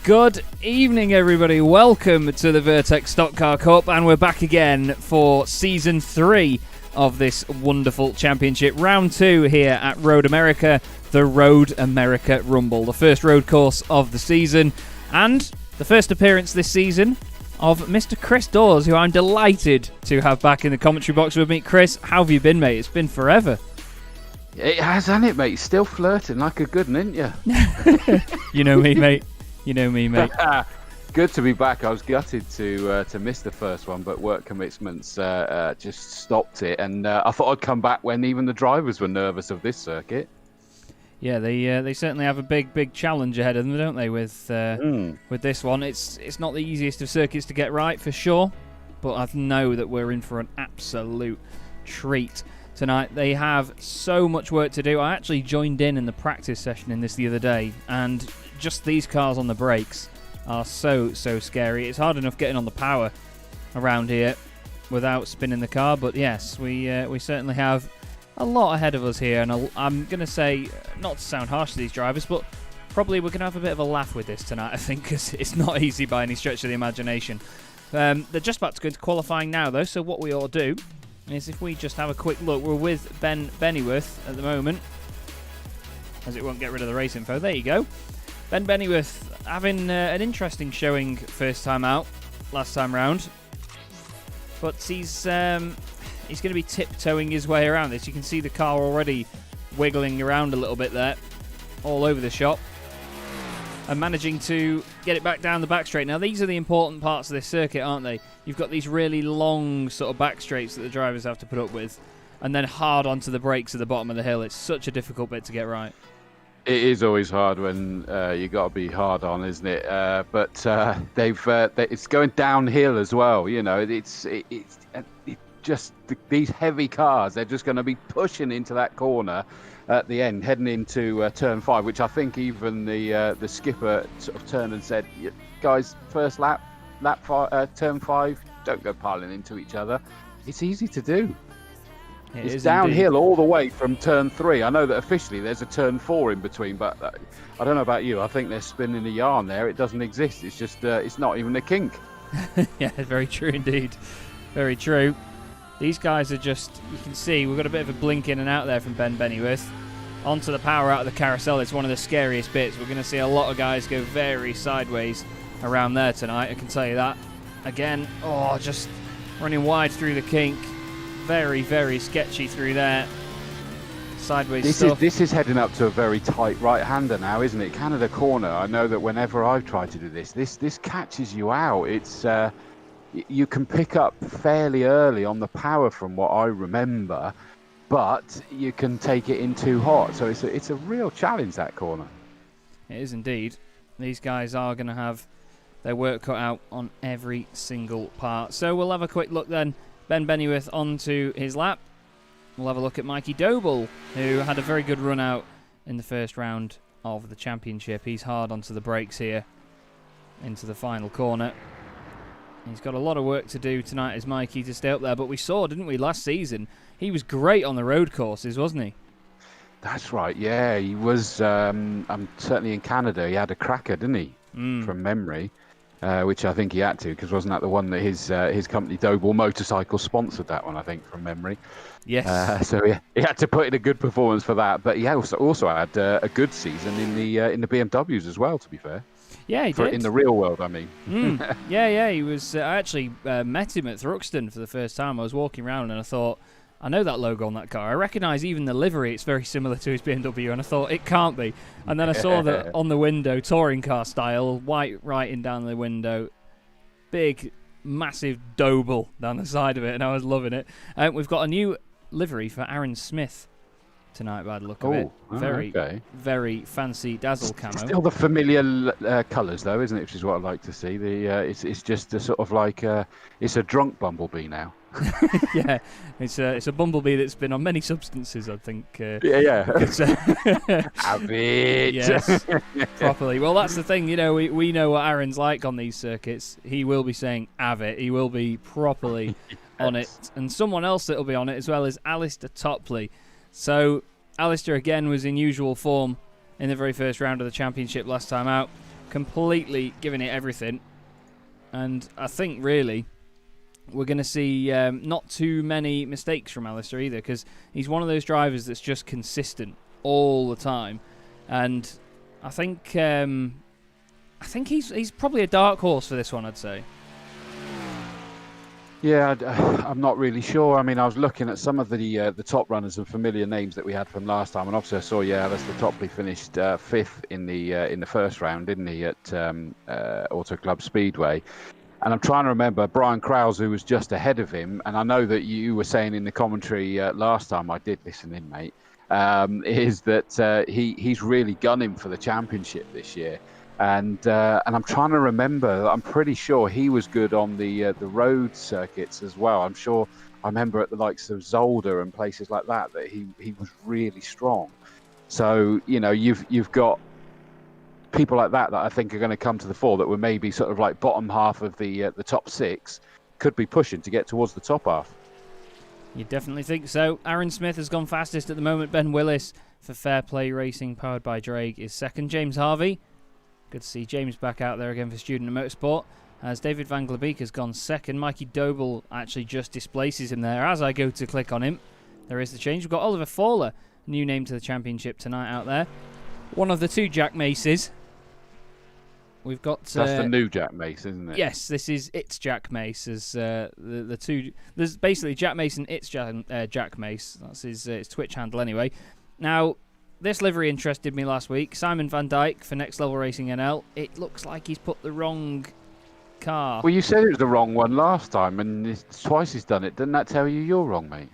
Good evening, everybody. Welcome to the Vertex Stock Car Cup, and we're back again for Season 3 of this wonderful championship. Round 2 here at Road America, the Road America Rumble, the first road course of the season, and the first appearance this season of Mr. Chris Dawes, who I'm delighted to have back in the commentary box with me. Chris, how have you been, mate? It's been forever. It has, hasn't it, mate? Still flirting like a good one, isn't you? You know me, mate. You know me, mate. Good to be back. I was gutted to miss the first one, but work commitments just stopped it. And I thought I'd come back when even the drivers were nervous of this circuit. Yeah, they certainly have a big challenge ahead of them, don't they? With this one, it's not the easiest of circuits to get right for sure, but I know that we're in for an absolute treat tonight. They have so much work to do. I actually joined in the practice session in this the other day, and just these cars on the brakes are so scary. It's hard enough getting on the power around here without spinning the car, but yes, we certainly have a lot ahead of us here, and I'm going to say, not to sound harsh to these drivers, but probably we're going to have a bit of a laugh with this tonight, I think, because it's not easy by any stretch of the imagination. They're just about to go into qualifying now, though, so what we ought to do is if we just have a quick look. We're with Ben Bennyworth at the moment, as it won't get rid of the race info. There you go. Ben Bennyworth having an interesting showing first time out, last time round, but he's going to be tiptoeing his way around this. You can see the car already wiggling around a little bit there, all over the shop, and managing to get it back down the back straight. Now, these are the important parts of this circuit, aren't they? You've got these really long sort of back straights that the drivers have to put up with, and then hard onto the brakes at the bottom of the hill. It's such a difficult bit to get right. It is always hard when you got to be hard on, isn't it? But it's going downhill as well. You know, it's just these heavy cars. They're just going to be pushing into that corner at the end, heading into turn 5, which I think even the skipper sort of turned and said, "Guys, first lap, turn 5, don't go piling into each other." It's easy to do. It's downhill indeed, all the way from turn 3. I know that officially there's a turn 4 in between, but I don't know about you. I think they're spinning a yarn there. It doesn't exist. It's just it's not even a kink. Yeah, very true indeed. Very true. These guys are just, you can see, we've got a bit of a blink in and out there from Ben Bennyworth. Onto the power out of the carousel. It's one of the scariest bits. We're going to see a lot of guys go very sideways around there tonight, I can tell you that. Again, just running wide through the kink. Very sketchy through there. Sideways stuff. This is heading up to a very tight right-hander now, isn't it? Canada corner. I know that whenever I've tried to do this catches you out. It's you can pick up fairly early on the power from what I remember, but you can take it in too hot. So it's a real challenge, that corner. It is indeed. These guys are going to have their work cut out on every single part. So we'll have a quick look then. Ben Bennyworth onto his lap. We'll have a look at Mikey Doble, who had a very good run out in the first round of the championship. He's hard onto the brakes here into the final corner. He's got a lot of work to do tonight as Mikey to stay up there, but we saw, didn't we, last season, he was great on the road courses, wasn't he? That's right, yeah. He was, certainly in Canada, he had a cracker, didn't he, from memory. Which I think he had to, because wasn't that the one that his company Doble Motorcycle sponsored that one, I think, from memory. Yes. So he had to put in a good performance for that. But he also had a good season in the BMWs as well, to be fair. Yeah, he did. In the real world, I mean. Yeah, he was. I actually met him at Thruxton for the first time. I was walking around and I thought, I know that logo on that car. I recognise even the livery. It's very similar to his BMW, and I thought, it can't be. And then I saw that on the window, touring car style, white writing down the window, big, massive Doble down the side of it, and I was loving it. We've got a new livery for Aaron Smith tonight, by the look of it. Very fancy dazzle camo. Still the familiar colours, though, isn't it? Which is what I like to see. It's just a sort of like it's a drunk bumblebee now. Yeah, it's a bumblebee that's been on many substances, I think. Yeah. Have it. Yes, properly. Well, that's the thing. You know, we know what Aaron's like on these circuits. He will be saying "have it." He will be properly on it, and someone else that will be on it as well is Alistair Topley. So Alistair again was in usual form in the very first round of the championship last time out. completely giving it everything. And I think, really, we're going to see not too many mistakes from Alistair either, because he's one of those drivers that's just consistent all the time. And I think he's probably a dark horse for this one, I'd say. Yeah, I'm not really sure. I mean, I was looking at some of the top runners and familiar names that we had from last time, and obviously I saw, Alistair Topley finished 5th in the first round, didn't he, at Auto Club Speedway? And I'm trying to remember Brian Krause, who was just ahead of him, and I know that you were saying in the commentary last time, I did listen in, mate, is that he's really gunning for the championship this year. And I'm trying to remember. I'm pretty sure he was good on the road circuits as well. I'm sure. I remember at the likes of Zolder and places like that he was really strong. So you've got people like that I think are going to come to the fore that were maybe sort of like bottom half of the top 6, could be pushing to get towards the top half. You definitely think so. Aaron Smith has gone fastest at the moment. Ben Willis for Fair Play Racing, powered by Drake, is second. James Harvey. Good to see James back out there again for Student and Motorsport. As David Van Glebeek has gone second. Mikey Doble actually just displaces him there. As I go to click on him, there is the change. We've got Oliver Fowler, new name to the championship tonight out there. One of the 2 Jack Maces. We've got... That's the new Jack Mace, isn't it? Yes, this is It's Jack Mace. As the 2... There's basically Jack Mace and It's Jack Mace. That's his Twitch handle anyway. Now... This livery interested me last week. Simon Van Dijk for Next Level Racing NL. It looks like he's put the wrong car. Well, you said it was the wrong one last time, and it's twice he's done it. Doesn't that tell you you're wrong, mate?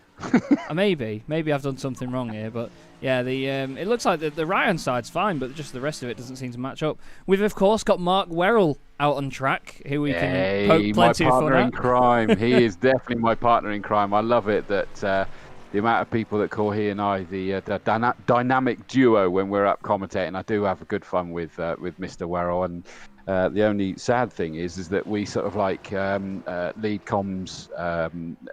Maybe I've done something wrong here, but yeah, it looks like the right-hand side's fine, but just the rest of it doesn't seem to match up. We've, of course, got Mark Werrell out on track, who we can poke plenty of fun at. My partner in crime. He is definitely my partner in crime. I love it that... the amount of people that call he and I the dynamic duo when we're up commentating. I do have a good fun with Mr. Werrell, and the only sad thing is that we sort of like lead comms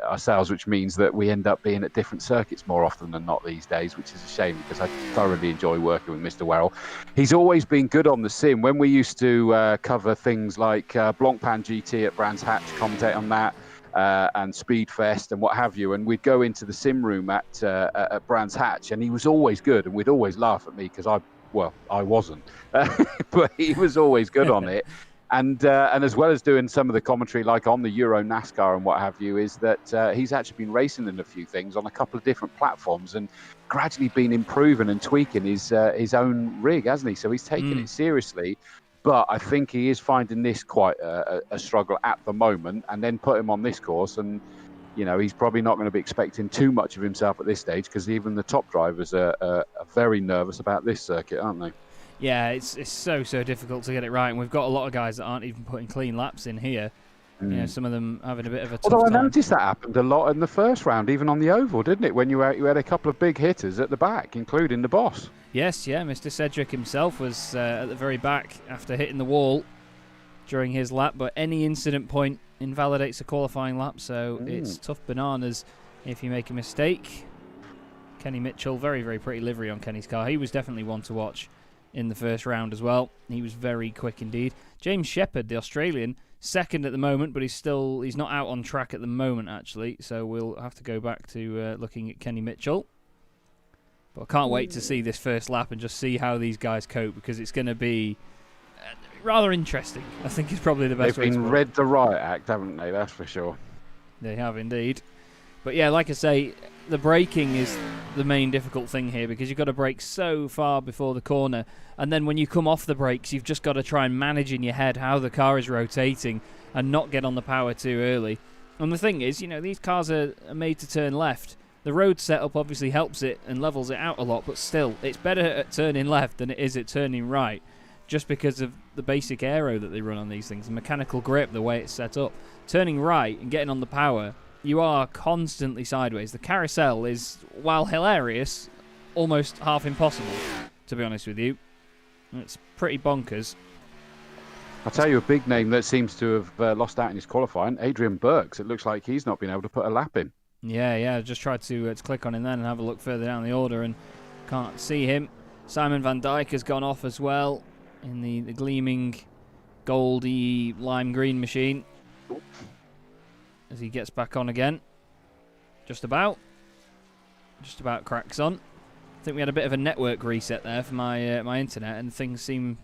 ourselves, which means that we end up being at different circuits more often than not these days, which is a shame because I thoroughly enjoy working with Mr. Werrell. He's always been good on the sim. When we used to cover things like Blancpain GT at Brands Hatch, commentate on that. And Speedfest and what have you, and we'd go into the sim room at Brands Hatch, and he was always good, and we'd always laugh at me because I wasn't, but he was always good on it, and as well as doing some of the commentary like on the Euro NASCAR and what have you, is that he's actually been racing in a few things on a couple of different platforms and gradually been improving and tweaking his own rig, hasn't he? So he's taking it seriously. But I think he is finding this quite a struggle at the moment, and then put him on this course, and he's probably not going to be expecting too much of himself at this stage because even the top drivers are very nervous about this circuit, aren't they? Yeah, it's so difficult to get it right, and we've got a lot of guys that aren't even putting clean laps in here. Some of them having a bit of a tough time. Although I noticed that happened a lot in the first round, even on the oval, didn't it? When you had a couple of big hitters at the back, including the boss. Yes, yeah, Mr. Cedric himself was at the very back after hitting the wall during his lap, but any incident point invalidates a qualifying lap, so it's tough bananas if you make a mistake. Kenny Mitchell, very, very pretty livery on Kenny's car. He was definitely one to watch in the first round as well. He was very quick indeed. James Shepherd, the Australian, second at the moment, but he's not out on track at the moment, actually, so we'll have to go back to looking at Kenny Mitchell. But I can't wait to see this first lap and just see how these guys cope, because it's going to be rather interesting. I think it's probably the best way to put it. They've been read the riot act, haven't they? That's for sure. They have indeed. But yeah, like I say, the braking is the main difficult thing here, because you've got to brake so far before the corner, and then when you come off the brakes, you've just got to try and manage in your head how the car is rotating and not get on the power too early. And the thing is, these cars are made to turn left. The road setup obviously helps it and levels it out a lot, but still, it's better at turning left than it is at turning right, just because of the basic aero that they run on these things, the mechanical grip, the way it's set up. Turning right and getting on the power, you are constantly sideways. The carousel is, while hilarious, almost half impossible, to be honest with you. It's pretty bonkers. I'll tell you a big name that seems to have lost out in his qualifying, Adrian Burks. It looks like he's not been able to put a lap in. Yeah, I just tried to click on him then and have a look further down the order and can't see him. Simon Van Dijk has gone off as well. in the gleaming goldy lime green machine as he gets back on again. Just about cracks on. I think we had a bit of a network reset there for my my internet, and things seem...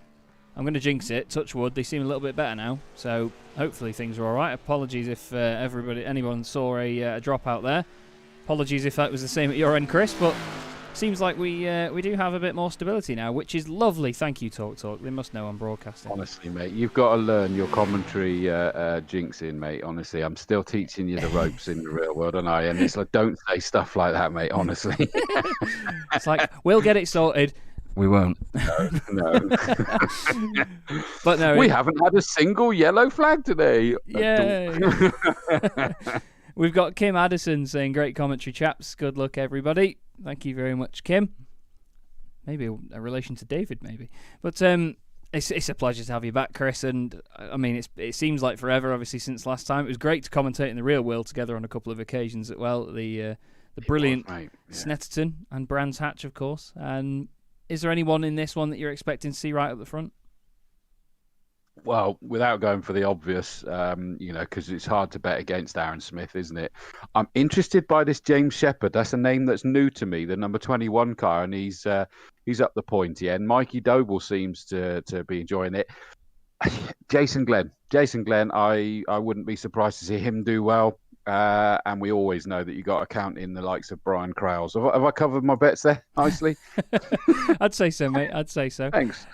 I'm going to jinx it, touch wood, they seem a little bit better now, so hopefully things are alright. Apologies if anyone saw a dropout there. Apologies if that was the same at your end, Chris, but seems like we do have a bit more stability now, which is lovely. Thank you, Talk. They must know I'm broadcasting. Honestly, mate, you've got to learn your commentary jinxing, mate. Honestly, I'm still teaching you the ropes in the real world, and it's like, don't say stuff like that, mate. Honestly, it's like, we'll get it sorted. We won't. No. But no, we haven't had a single yellow flag today. Yay! We've got Kim Addison saying, great commentary, chaps. Good luck, everybody. Thank you very much, Kim. Maybe a relation to David, maybe. But it's a pleasure to have you back, Chris. And I mean, it seems like forever, obviously, since last time. It was great to commentate in the real world together on a couple of occasions as well. The brilliant Snetterton and Brands Hatch, of course. And is there anyone in this one that you're expecting to see right up the front? Well, without going for the obvious, because it's hard to bet against Aaron Smith, isn't it? I'm interested by this James Shepherd. That's a name that's new to me, the number 21 car, and he's up the pointy end. Mikey Doble seems to be enjoying it. Jason Glenn, I wouldn't be surprised to see him do well. And we always know that you got to count in the likes of Brian Krause. Have I covered my bets there nicely? I'd say so, mate. I'd say so. Thanks.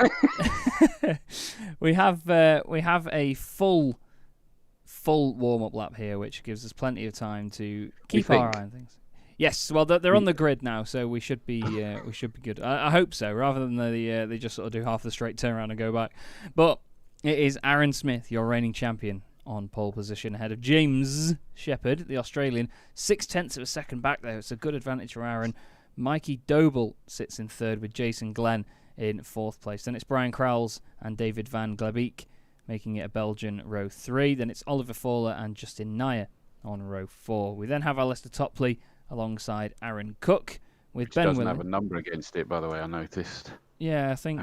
We have a full warm-up lap here, which gives us plenty of time to keep our eye on things. Yes, well, they're on the grid now, so we should be good. I hope so, rather than they just sort of do half the straight turnaround and go back. But it is Aaron Smith, your reigning champion, on pole position ahead of James Shepherd, the Australian. 0.6 of a second back there. It's a good advantage for Aaron. Mikey Doble sits in third with Jason Glenn in fourth place. Then it's Brian Krause and David Van Glebeek making it a Belgian row 3. Then it's Oliver Fowler and Justin Nair on row 4. We then have Alistair Topley alongside Aaron Cook with Which Ben doesn't Willett. have a number against it, by the way, I noticed. Yeah, I think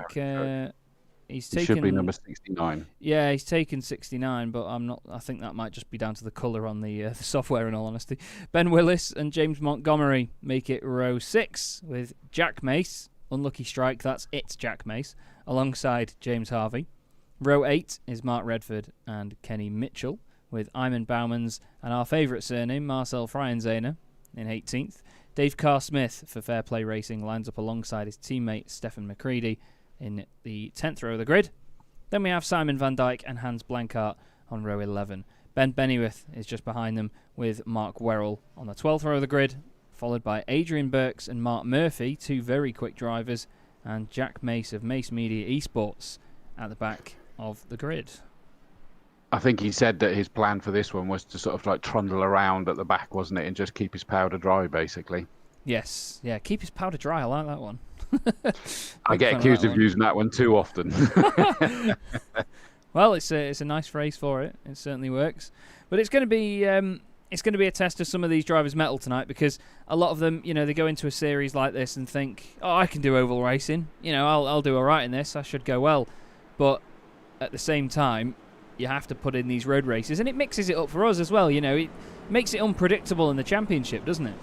he's taken... It should be number 69. Yeah, he's taken 69, but I think that might just be down to the colour on the software, in all honesty. Ben Willis and James Montgomery make it row 6 with Jack Mace. Unlucky strike, it's Jack Mace, alongside James Harvey. Row 8 is Mark Redford and Kenny Mitchell, with Iman Bowmans and our favourite surname, Marcel Freienzaner, in 18th. Dave Carr-Smith for Fair Play Racing lines up alongside his teammate Stefan McCready in the 10th row of the grid. Then we have Simon van Dijk and Hans Blankart on row 11. Ben Bennyworth is just behind them with Mark Werrell on the 12th row of the grid, followed by Adrian Burks and Mark Murphy, two very quick drivers, and Jack Mace of Mace Media Esports at the back of the grid. I think he said that his plan for this one was to sort of like trundle around at the back, wasn't it, and just keep his powder dry, basically. Yes, yeah, keep his powder dry. I like that one. I get accused of using that one too often. Well, it's a nice phrase for it. It certainly works. But it's going to be a test of some of these drivers' mettle tonight, because a lot of them, they go into a series like this and think, "Oh, I can do oval racing. I'll do all right in this. I should go well." But at the same time, you have to put in these road races, and it mixes it up for us as well. It makes it unpredictable in the championship, doesn't it?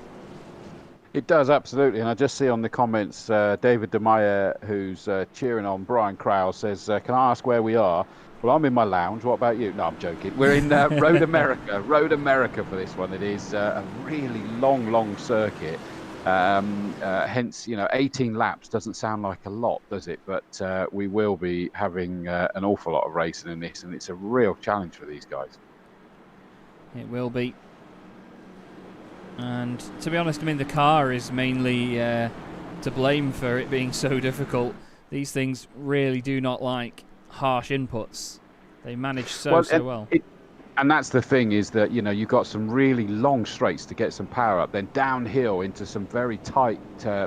It does, absolutely. And I just see on the comments, David DeMeyer, who's cheering on Brian Krause, says, can I ask where we are? Well, I'm in my lounge. What about you? No, I'm joking. We're in Road America for this one. It is a really long circuit. Hence, 18 laps doesn't sound like a lot, does it? But we will be having an awful lot of racing in this, and it's a real challenge for these guys. It will be. And to be honest, the car is mainly to blame for it being so difficult. These things really do not like harsh inputs. They manage so well. And that's the thing, is that, you've got some really long straights to get some power up, then downhill into some very tight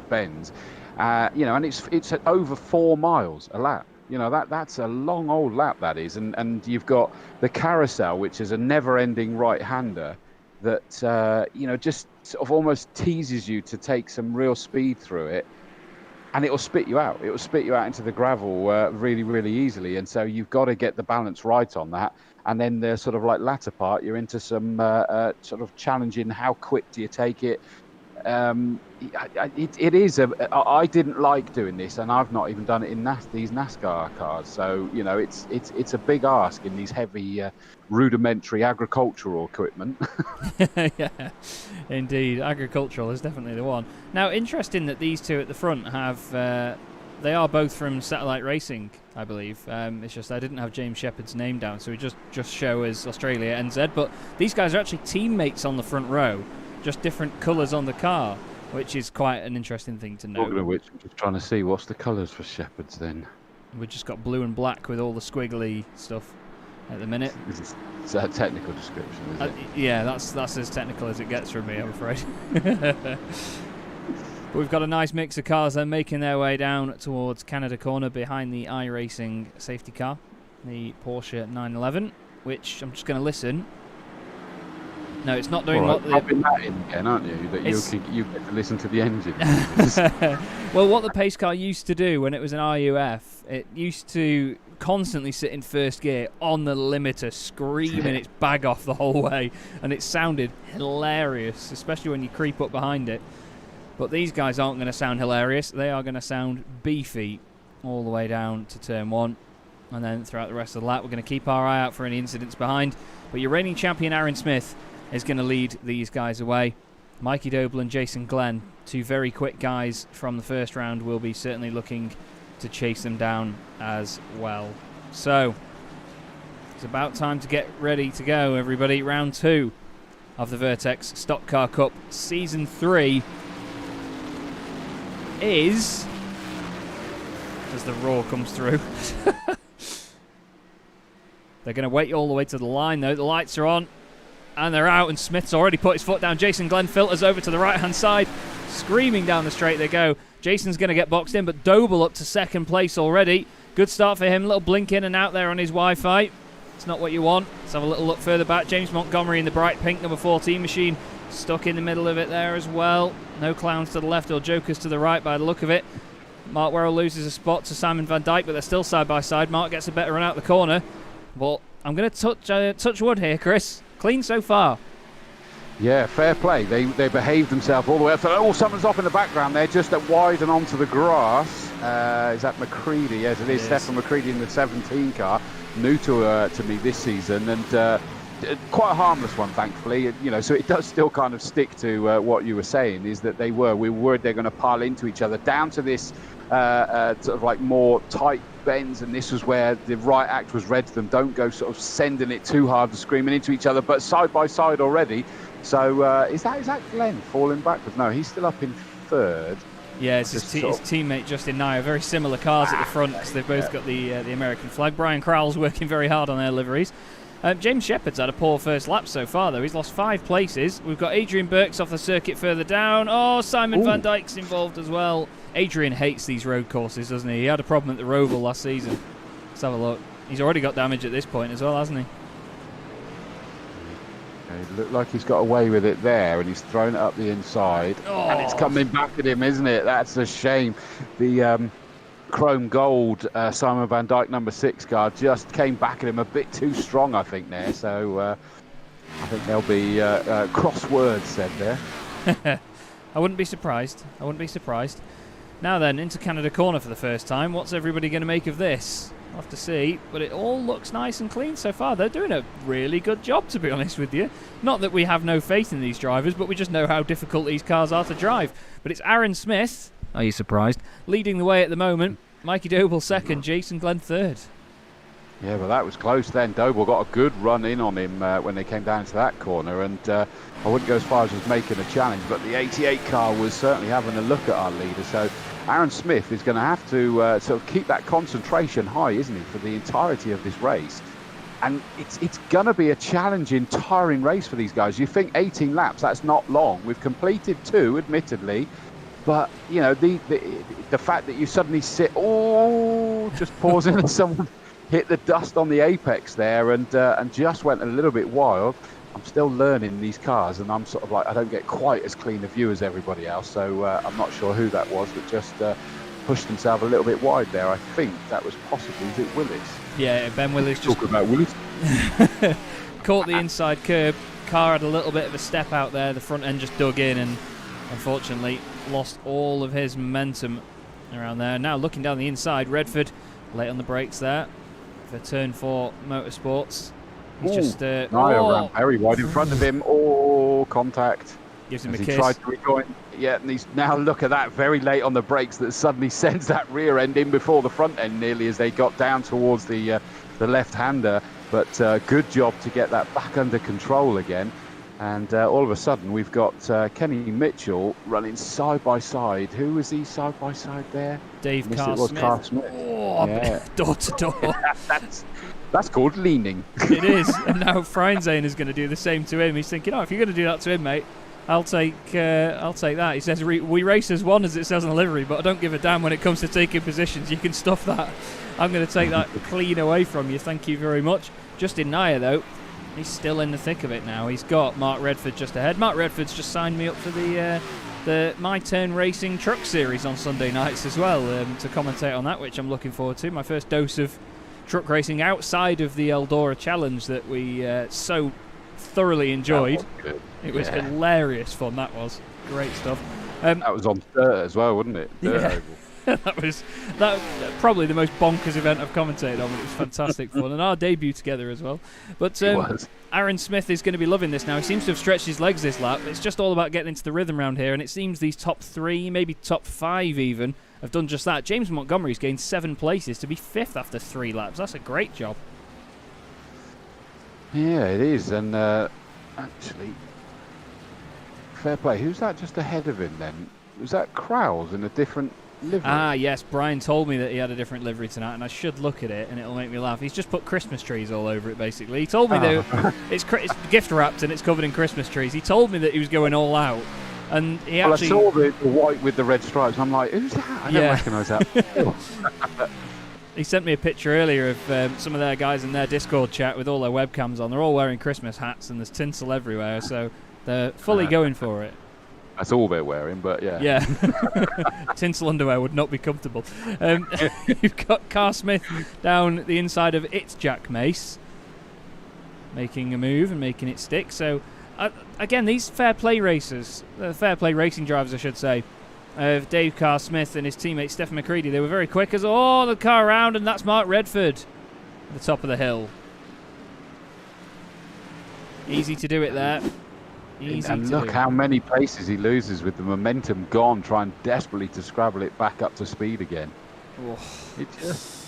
bends. And it's at over 4 miles a lap. That's a long old lap, that is. And you've got the carousel, which is a never-ending right-hander that, just sort of almost teases you to take some real speed through it. and it'll spit you out. It will spit you out into the gravel really, really easily. And so you've got to get the balance right on that. And then the sort of like latter part, you're into some sort of challenging. How quick do you take it? It is I didn't like doing this, and I've not even done it in these NASCAR cars. So it's a big ask in these heavy, rudimentary agricultural equipment. Yeah, indeed, agricultural is definitely the one. Now, interesting that these two at the front have. They are both from Satellite Racing, I believe. It's just I didn't have James Shepherd's name down, so we just show as Australia NZ. But these guys are actually teammates on the front row. Just different colours on the car, which is quite an interesting thing to know. Talking of which, I'm just trying to see what's the colours for Shepherd's then. We've just got blue and black with all the squiggly stuff at the minute. Is that a technical description, is it? Yeah, that's as technical as it gets from me, I'm afraid. But we've got a nice mix of cars then making their way down towards Canada Corner behind the iRacing safety car, the Porsche 911, which I'm just going to listen. No, it's not doing what... Popping that in again, aren't you? That you get to listen to the engine. Well, what the pace car used to do when it was an RUF, it used to constantly sit in first gear on the limiter, screaming its bag off the whole way, and it sounded hilarious, especially when you creep up behind it. But these guys aren't going to sound hilarious. They are going to sound beefy all the way down to turn 1. And then throughout the rest of the lap, we're going to keep our eye out for any incidents behind. But your reigning champion, Aaron Smith, is going to lead these guys away. Mikey Doble and Jason Glenn, two very quick guys from the first round, will be certainly looking to chase them down as well. So, it's about time to get ready to go, everybody. Round 2 of the Vertex Stock Car Cup Season 3 is... as the roar comes through. They're going to wait all the way to the line, though. The lights are on. And they're out, and Smith's already put his foot down. Jason Glenn filters over to the right-hand side. Screaming down the straight they go. Jason's going to get boxed in, but Doble up to second place already. Good start for him. A little blink in and out there on his Wi-Fi. It's not what you want. Let's have a little look further back. James Montgomery in the bright pink number 14 machine. Stuck in the middle of it there as well. No clowns to the left or jokers to the right by the look of it. Mark Werrell loses a spot to Simon Van Dijk, but they're still side by side. Mark gets a better run out the corner. But I'm going to touch wood here, Chris. Clean so far. Yeah, fair play. They behaved themselves all the way up. Oh, someone's off in the background there, just at wide and onto the grass. Is that McCready? Yes, it is. Stefan McCready in the 17 car, new to me this season, and quite a harmless one, thankfully. So it does still kind of stick to what you were saying, is that we were worried they're going to pile into each other down to this sort of like more tight bends, and this was where the right act was read to them. Don't go sort of sending it too hard and screaming into each other, but side by side already. So is that Glenn falling backwards? No, he's still up in third. Yeah, it's his teammate Justin Nye. Very similar cars at the front because they've both got the American flag. Brian Crowell's working very hard on their liveries. James Shepherd's had a poor first lap so far, though. He's lost 5 places. We've got Adrian Burks off the circuit further down. Oh, Simon Van Dijk's involved as well. Adrian hates these road courses, doesn't he? He had a problem at the Roval last season. Let's have a look. He's already got damage at this point as well, hasn't he? It looked like he's got away with it there, and he's thrown it up the inside. Oh. And it's coming back at him, isn't it? That's a shame. The chrome gold Simon Van Dijk number 6 car just came back at him a bit too strong, I think, there. So I think there'll be cross words said there. I wouldn't be surprised. Now then, into Canada Corner for the first time. What's everybody going to make of this? We'll have to see. But it all looks nice and clean so far. They're doing a really good job, to be honest with you. Not that we have no faith in these drivers, but we just know how difficult these cars are to drive. But it's Aaron Smith, are you surprised, leading the way at the moment. Mikey Doble second, Jason Glenn third. Yeah, well, that was close then. Doble got a good run in on him when they came down to that corner, and I wouldn't go as far as was making a challenge, but the 88 car was certainly having a look at our leader. So Aaron Smith is going to have to sort of keep that concentration high, isn't he, for the entirety of this race. And it's going to be a challenging, tiring race for these guys. You think 18 laps, that's not long. We've completed 2, admittedly. But, the fact that you suddenly sit, just pausing and someone hit the dust on the apex there and just went a little bit wild. I'm still learning these cars, and I'm sort of like, I don't get quite as clean a view as everybody else. So I'm not sure who that was that just pushed himself a little bit wide there. I think that was possibly, is it Willis? Yeah, Ben Willis just Talk about Willis. caught the inside curb. Car had a little bit of a step out there. The front end just dug in and unfortunately lost all of his momentum around there. Now looking down the inside, Redford late on the brakes there for turn 4 Motorsports. He's just ran very wide in front of him. Contact. Gives him a He kiss. tried to rejoin. Yeah, and he's now, look at that, very late on the brakes that suddenly sends that rear end in before the front end nearly as they got down towards the left-hander. But good job to get that back under control again. And all of a sudden, we've got Kenny Mitchell running side by side. Who was he side by side there? Dave Carr Smith. Oh, yeah. Door to door. That's called leaning. It is. And now Freinzane is going to do the same to him. He's thinking, if you're going to do that to him, mate, I'll take that. He says, we race as one, as it says on the livery, but I don't give a damn when it comes to taking positions. You can stuff that. I'm going to take that clean away from you. Thank you very much. Justin Naya, though, he's still in the thick of it now. He's got Mark Redford just ahead. Mark Redford's just signed me up for the My Turn Racing Truck Series on Sunday nights as well, to commentate on that, which I'm looking forward to. My first dose of truck racing outside of the Eldora Challenge that we so thoroughly enjoyed. It was hilarious fun. That was great stuff. That was on dirt as well, wasn't it? Yeah. that was probably the most bonkers event I've commentated on. It was fantastic fun, and our debut together as well. But Aaron Smith is going to be loving this now. He seems to have stretched his legs this lap. It's just all about getting into the rhythm around here, and it seems these top 3, maybe top 5 even, have done just that. James Montgomery's gained 7 places to be 5th after 3 laps. That's a great job. Yeah, it is, and actually, fair play. Who's that just ahead of him then? Was that Krause in a different livery? Ah, yes. Brian told me that he had a different livery tonight, and I should look at it, and it'll make me laugh. He's just put Christmas trees all over it, basically. He told me that it's gift wrapped and it's covered in Christmas trees. He told me that he was going all out, and he actually... I saw the white with the red stripes, and I'm like, who's that? I don't recognise that. He sent me a picture earlier of some of their guys in their Discord chat with all their webcams on. They're all wearing Christmas hats, and there's tinsel everywhere, so they're fully going for it. That's all they're wearing, but yeah. Yeah. Tinsel underwear would not be comfortable. You've got Carr Smith down the inside of It's Jack Mace, making a move and making it stick. So, again, these fair play racers, fair play racing drivers, I should say, of Dave Carr Smith and his teammate Stephen McCready, they were very quick as, the car around, and that's Mark Redford at the top of the hill. Easy to do it there. And look how many places he loses with the momentum gone, trying desperately to scrabble it back up to speed again. It's just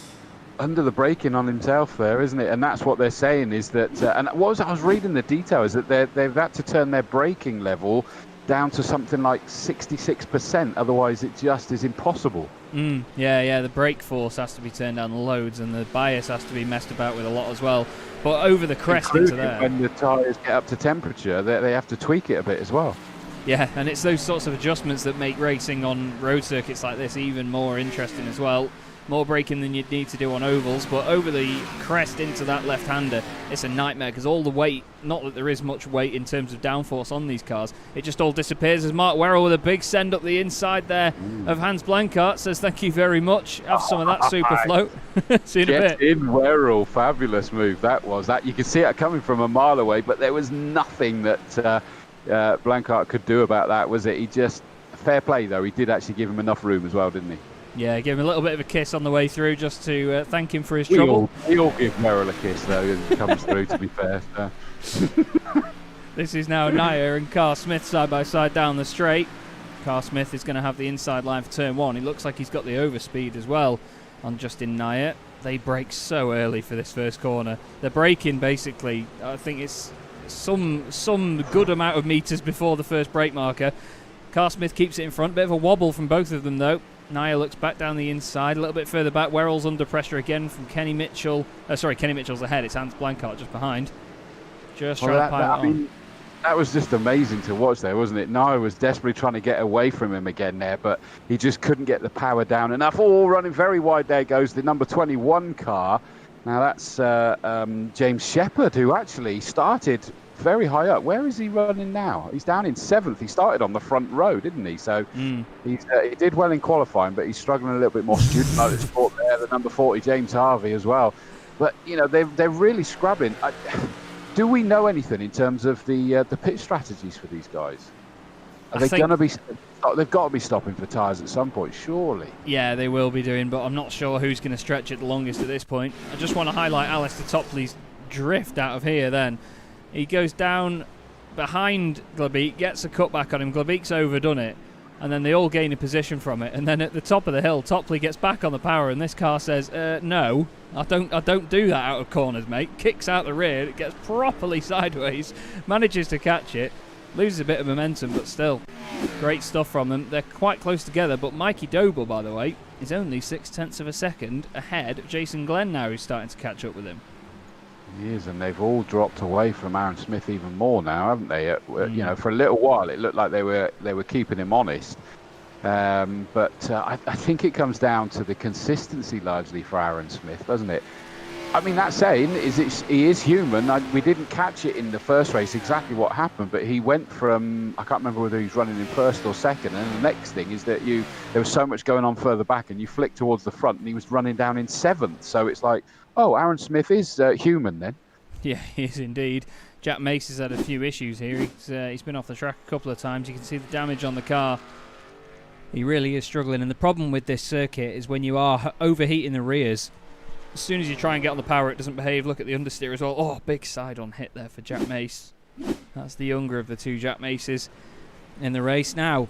under the braking on himself there, isn't it? And that's what they're saying is that, and I was reading the detail, is that they've had to turn their braking level down to something like 66%, otherwise it just is impossible. Yeah, the brake force has to be turned down loads, and the bias has to be messed about with a lot as well. But over the crest into there, when the tyres get up to temperature, they have to tweak it a bit as well. Yeah, and it's those sorts of adjustments that make racing on road circuits like this even more interesting as well. More braking than you'd need to do on ovals, but over the crest into that left-hander, it's a nightmare because all the weight, not that there is much weight in terms of downforce on these cars, it just all disappears as Mark Werrell with a big send up the inside there of Hans Blankart says thank you very much. Have some of that super float. See you in a bit. Get in Werrell, fabulous move that was. That you could see it coming from a mile away, but there was nothing that Blankart could do about that, was it? He just, fair play though, he did actually give him enough room as well, didn't he? Yeah, give him a little bit of a kiss on the way through just to thank him for his trouble. We all give Merrill a kiss, though, as it comes through, to be fair. So. This is now Naya and Carr Smith side by side down the straight. Carr Smith is going to have the inside line for turn 1. He looks like he's got the overspeed as well on Justin Naya. They brake so early for this first corner. They're braking basically, I think it's some good amount of meters before the first brake marker. Carr Smith keeps it in front. Bit of a wobble from both of them, though. Naya looks back down the inside, a little bit further back. Werrell's under pressure again from Kenny Mitchell. Kenny Mitchell's ahead. It's Hans Blankart just behind. Just trying to pile it on. That was just amazing to watch there, wasn't it? Naya was desperately trying to get away from him again there, but he just couldn't get the power down enough. Running very wide. There goes the number 21 car. Now that's James Shepherd, who actually started very high up. Where is he running now? He's down in 7th. He started on the front row, didn't he? So he did well in qualifying, but he's struggling a little bit more. Student Motorsport there, the number 40, James Harvey as well. But, you know, they're really scrabbling. Do we know anything in terms of the pit strategies for these guys? Are they going to be... They've got to be stopping for tyres at some point, surely. Yeah, they will be doing, but I'm not sure who's going to stretch it the longest at this point. I just want to highlight Alistair Topley's drift out of here then. He goes down behind Glabeek, gets a cutback on him. Glabeek's overdone it, and then they all gain a position from it. And then at the top of the hill, Topley gets back on the power, and this car says, no, I don't do that out of corners, mate. Kicks out the rear, it gets properly sideways, manages to catch it. Loses a bit of momentum, but still, great stuff from them. They're quite close together, but Mikey Doble, by the way, is only 0.6 of a second ahead of Jason Glenn now, who's starting to catch up with him. He is, and they've all dropped away from Aaron Smith even more now, haven't they? You know, for a little while, it looked like they were keeping him honest. But I think it comes down to the consistency largely for Aaron Smith, doesn't it? I mean, that saying he is human. We didn't catch it in the first race exactly what happened, but he went from, I can't remember whether he's running in first or second, and the next thing is that there was so much going on further back, and you flick towards the front, and he was running down in 7th. So it's like, oh, Aaron Smith is human then. Yeah, he is indeed. Jack Mace has had a few issues here. He's been off the track a couple of times. You can see the damage on the car. He really is struggling, and the problem with this circuit is when you are overheating the rears, as soon as you try and get on the power, it doesn't behave. Look at the understeer as well. Oh, big side-on hit there for Jack Mace. That's the younger of the two Jack Maces in the race. Now,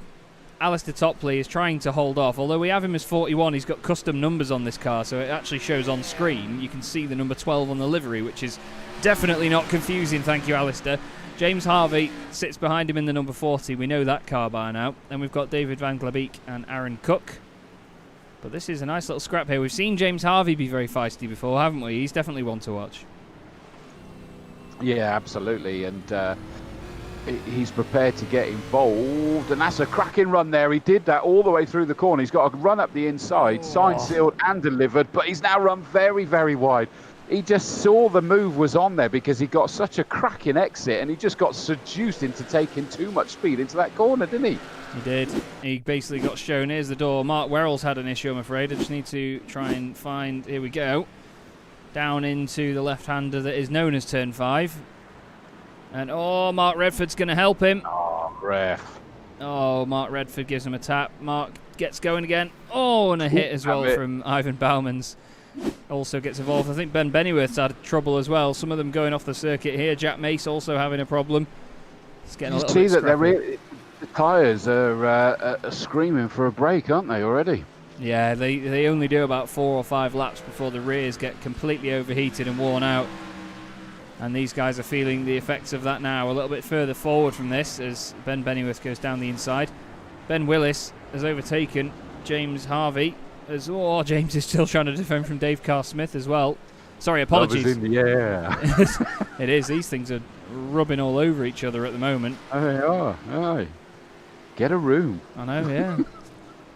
Alistair Topley is trying to hold off. Although we have him as 41, he's got custom numbers on this car, so it actually shows on screen. You can see the number 12 on the livery, which is definitely not confusing. Thank you, Alistair. James Harvey sits behind him in the number 40. We know that car by now. Then we've got David Van Glabeek and Aaron Cook. But this is a nice little scrap here. We've seen James Harvey be very feisty before, haven't we? He's definitely one to watch. Yeah, absolutely. And he's prepared to get involved. And that's a cracking run there. He did that all the way through the corner. He's got to run up the inside, signed, sealed and delivered. But he's now run very, very wide. He just saw the move was on there because he got such a cracking exit. And he just got seduced into taking too much speed into that corner, didn't he? He did. He basically got shown. Here's the door. Mark Werrell's had an issue, I'm afraid. I just need to try and find... Here we go. Down into the left-hander that is known as Turn 5. And, oh, Mark Redford's going to help him. Oh, ref. Oh, Mark Redford gives him a tap. Mark gets going again. Oh, and a hit as well from Ivan Bauman's. Also gets involved. I think Ben Bennyworth's had trouble as well. Some of them going off the circuit here. Jack Mace also having a problem. It's getting a little bit scrappy. The tyres are screaming for a break, aren't they, already? Yeah, they only do about 4 or 5 laps before the rears get completely overheated and worn out. And these guys are feeling the effects of that now. A little bit further forward from this as Ben Bennyworth goes down the inside. Ben Willis has overtaken James Harvey. James is still trying to defend from Dave Carr-Smith as well. Sorry, apologies. Love is in the air. It is. These things are rubbing all over each other at the moment. Oh, they are. Aye. Get a room. I know, yeah.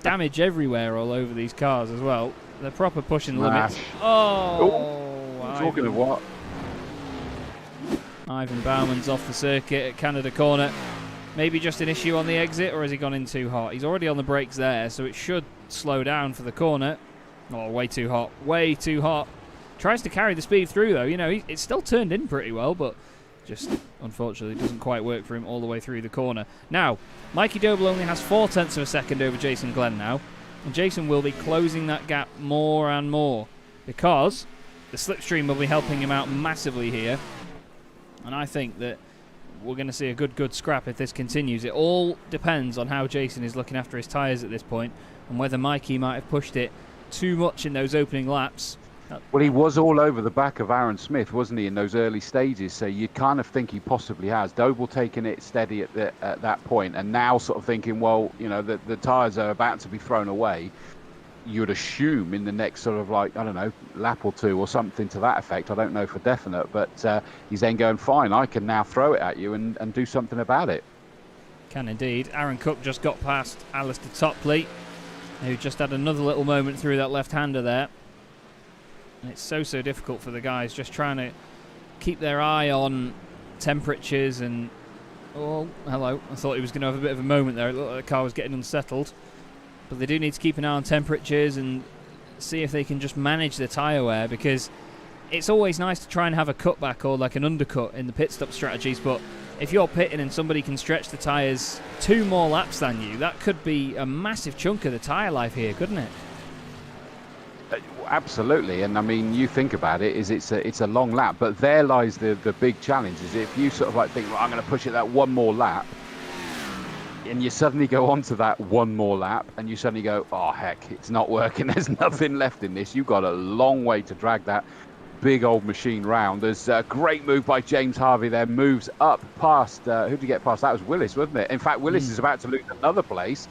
Damage everywhere all over these cars as well. They're proper pushing the limits. Talking of what? Ivan Bauman's off the circuit at Canada Corner. Maybe just an issue on the exit, or has he gone in too hot? He's already on the brakes there, so it should slow down for the corner. Oh, way too hot. Way too hot. Tries to carry the speed through, though. You know, it's still turned in pretty well, but just, unfortunately, doesn't quite work for him all the way through the corner. Now, Mikey Doble only has 0.4 of a second over Jason Glenn now, and Jason will be closing that gap more and more because the slipstream will be helping him out massively here, and I think that we're going to see a good scrap if this continues. It all depends on how Jason is looking after his tyres at this point, and whether Mikey might have pushed it too much in those opening laps. Well, he was all over the back of Aaron Smith, wasn't he, in those early stages? So you kind of think he possibly has. Doble taking it steady at that point, and now sort of thinking, well, you know, the tyres are about to be thrown away. You'd assume in the next sort of like, I don't know, lap or two or something to that effect. I don't know for definite, but he's then going, fine, I can now throw it at you and do something about it. Can indeed. Aaron Cook just got past Alistair Topley, who just had another little moment through that left-hander there. And it's so difficult for the guys just trying to keep their eye on temperatures and... Oh, hello. I thought he was going to have a bit of a moment there. It looked like the car was getting unsettled. But they do need to keep an eye on temperatures and see if they can just manage the tyre wear, because it's always nice to try and have a cutback or like an undercut in the pit stop strategies, but if you're pitting and somebody can stretch the tyres 2 more laps than you, that could be a massive chunk of the tyre life here, couldn't it? Absolutely, and I mean, you think about it, it's a long lap, but there lies the big challenge. Is if you sort of like think, well, I'm going to push it that 1 more lap, and you suddenly go on to that 1 more lap, and you suddenly go, oh heck, it's not working. There's nothing left in this. You've got a long way to drag that big old machine round. There's a great move by James Harvey there, moves up past, who did he get past? That was Willis, wasn't it? In fact, Willis is about to lose another place.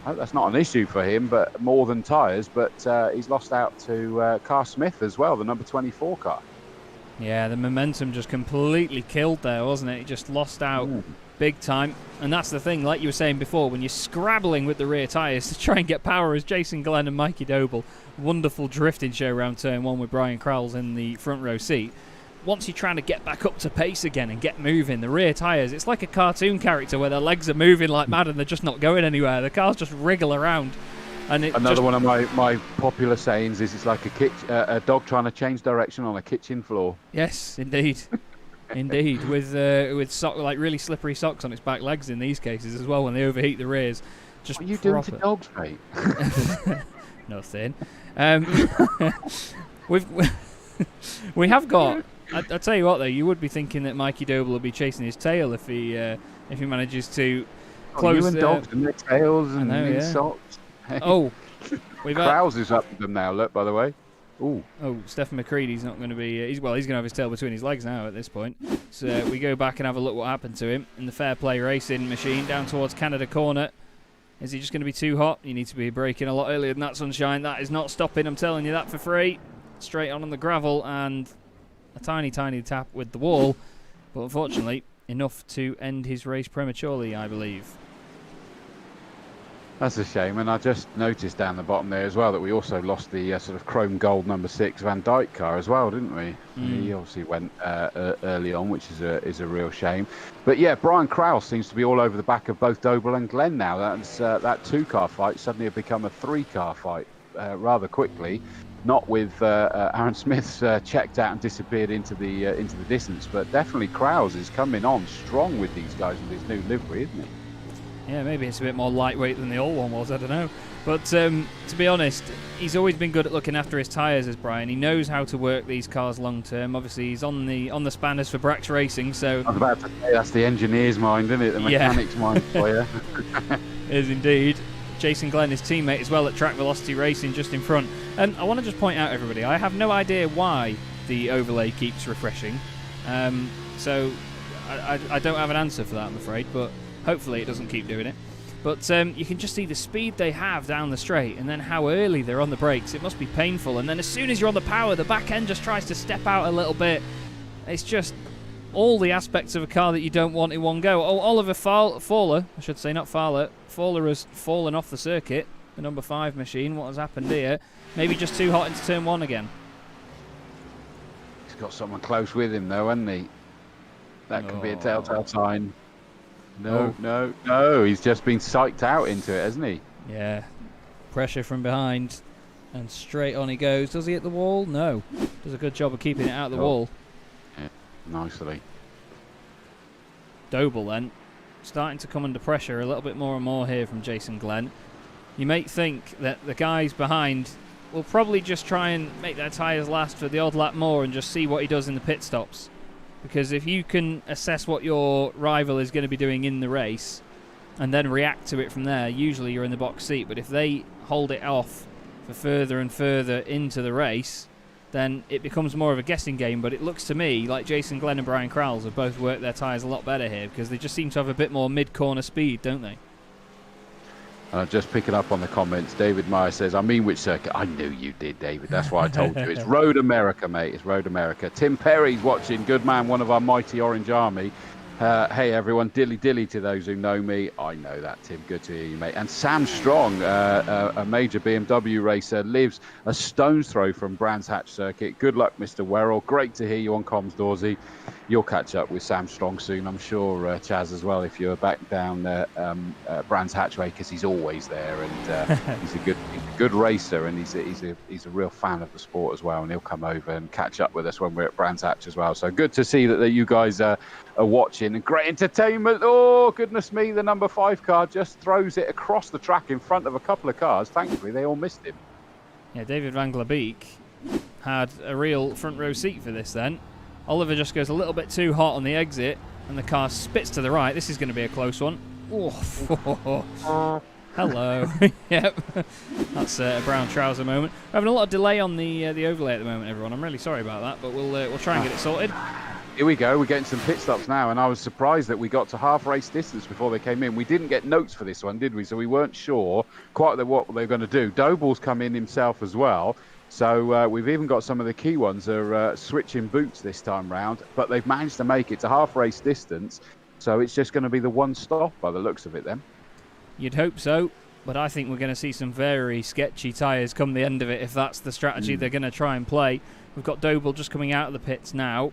That's not an issue for him, but more than tyres. But he's lost out to Carr Smith as well, the number 24 car. Yeah, the momentum just completely killed there, wasn't it? He just lost out big time. And that's the thing, like you were saying before, when you're scrabbling with the rear tyres to try and get power, as Jason Glenn and Mikey Doble, wonderful drifting show around turn 1 with Brian Crowles in the front row seat. Once you're trying to get back up to pace again and get moving, the rear tyres, it's like a cartoon character where their legs are moving like mad and they're just not going anywhere. The cars just wriggle around. And another one of my popular sayings is it's like a dog trying to change direction on a kitchen floor. Yes, indeed. Indeed, with like really slippery socks on its back legs in these cases as well when they overheat the rears. Just what are you doing to dogs, mate? Nothing. We have got... I tell you what, though, you would be thinking that Mikey Doble will be chasing his tail if he manages to close. You and dogs and their tails and these socks. Oh, Crowles is up with them now. Look, by the way. Ooh. Oh, Stephen McCready's not going to be. He's going to have his tail between his legs now at this point. So we go back and have a look what happened to him in the Fair Play Racing machine down towards Canada Corner. Is he just going to be too hot? You need to be braking a lot earlier than that, Sunshine. That is not stopping. I'm telling you that for free. Straight on the gravel and a tiny tap with the wall, but unfortunately enough to end his race prematurely, I believe. That's a shame, and I just noticed down the bottom there as well that we also lost the sort of chrome gold number 6 Van Dyke car as well, didn't we? He obviously went early on, which is a real shame. But yeah, Brian Crowles seems to be all over the back of both Doble and Glenn now. That's that 2-car fight suddenly had become a 3-car fight rather quickly. Not with Aaron Smith's checked out and disappeared into the distance, but definitely Crowles is coming on strong with these guys with his new livery, isn't he? Yeah, maybe it's a bit more lightweight than the old one was, I don't know. But to be honest, he's always been good at looking after his tyres, as Brian. He knows how to work these cars long term. Obviously, he's on the spanners for Brax Racing, so... I was about to say, that's the engineer's mind, isn't it? The mechanic's mind for you. Is indeed. Jason Glenn, his teammate as well at Track Velocity Racing just in front. And I want to just point out, everybody, I have no idea why the overlay keeps refreshing. So I don't have an answer for that, I'm afraid, but hopefully it doesn't keep doing it. But you can just see the speed they have down the straight and then how early they're on the brakes. It must be painful. And then as soon as you're on the power, the back end just tries to step out a little bit. It's just all the aspects of a car that you don't want in one go. Oh, Oliver Fowler, I should say, not Fowler. Fowler has fallen off the circuit, the number 5 machine. What has happened here? Maybe just too hot into turn 1 again. He's got someone close with him, though, hasn't he? That could be a telltale sign. No. He's just been psyched out into it, hasn't he? Yeah. Pressure from behind. And straight on he goes. Does he hit the wall? No. Does a good job of keeping it out of the wall. Yeah, nicely. Doble then. Starting to come under pressure a little bit more and more here from Jason Glenn. You might think that the guys behind will probably just try and make their tyres last for the odd lap more and just see what he does in the pit stops. Because if you can assess what your rival is going to be doing in the race and then react to it from there, usually you're in the box seat. But if they hold it off for further and further into the race, then it becomes more of a guessing game. But it looks to me like Jason Glenn and Brian Crowles have both worked their tyres a lot better here because they just seem to have a bit more mid-corner speed, don't they? Just picking up on the comments, David Meyer says, I mean which circuit? I knew you did, David. That's why I told you. It's Road America, mate. It's Road America. Tim Perry's watching. Good man, one of our mighty Orange Army. Hey everyone, dilly dilly to those who know me. I know that, Tim. Good to hear you, mate. And Sam Strong, a major BMW racer, lives a stone's throw from Brands Hatch Circuit. Good luck, Mr. Werrell. Great to hear you on comms, Dawsey. You'll catch up with Sam Strong soon, I'm sure, Chaz, as well, if you're back down Brands Hatch way, because he's always there, and he's a good racer, and he's a real fan of the sport as well, and he'll come over and catch up with us when we're at Brands Hatch as well. So good to see that you guys are watching, and great entertainment. Oh goodness me, the number 5 car just throws it across the track in front of a couple of cars. Thankfully they all missed him. Yeah, David Van Glabeek had a real front row seat for this then. Oliver just goes a little bit too hot on the exit, and the car spits to the right. This is going to be a close one. Oh, hello. Yep, that's a brown trouser moment. We're having a lot of delay on the overlay at the moment, everyone. I'm really sorry about that, but we'll try and get it sorted. Here we go. We're getting some pit stops now, and I was surprised that we got to half race distance before they came in. We didn't get notes for this one, did we? So we weren't sure quite what they were going to do. Doble's come in himself as well. So we've even got some of the key ones are switching boots this time round, but they've managed to make it to half race distance. So it's just going to be the one stop by the looks of it then. You'd hope so, but I think we're going to see some very sketchy tyres come the end of it if that's the strategy they're going to try and play. We've got Doble just coming out of the pits now.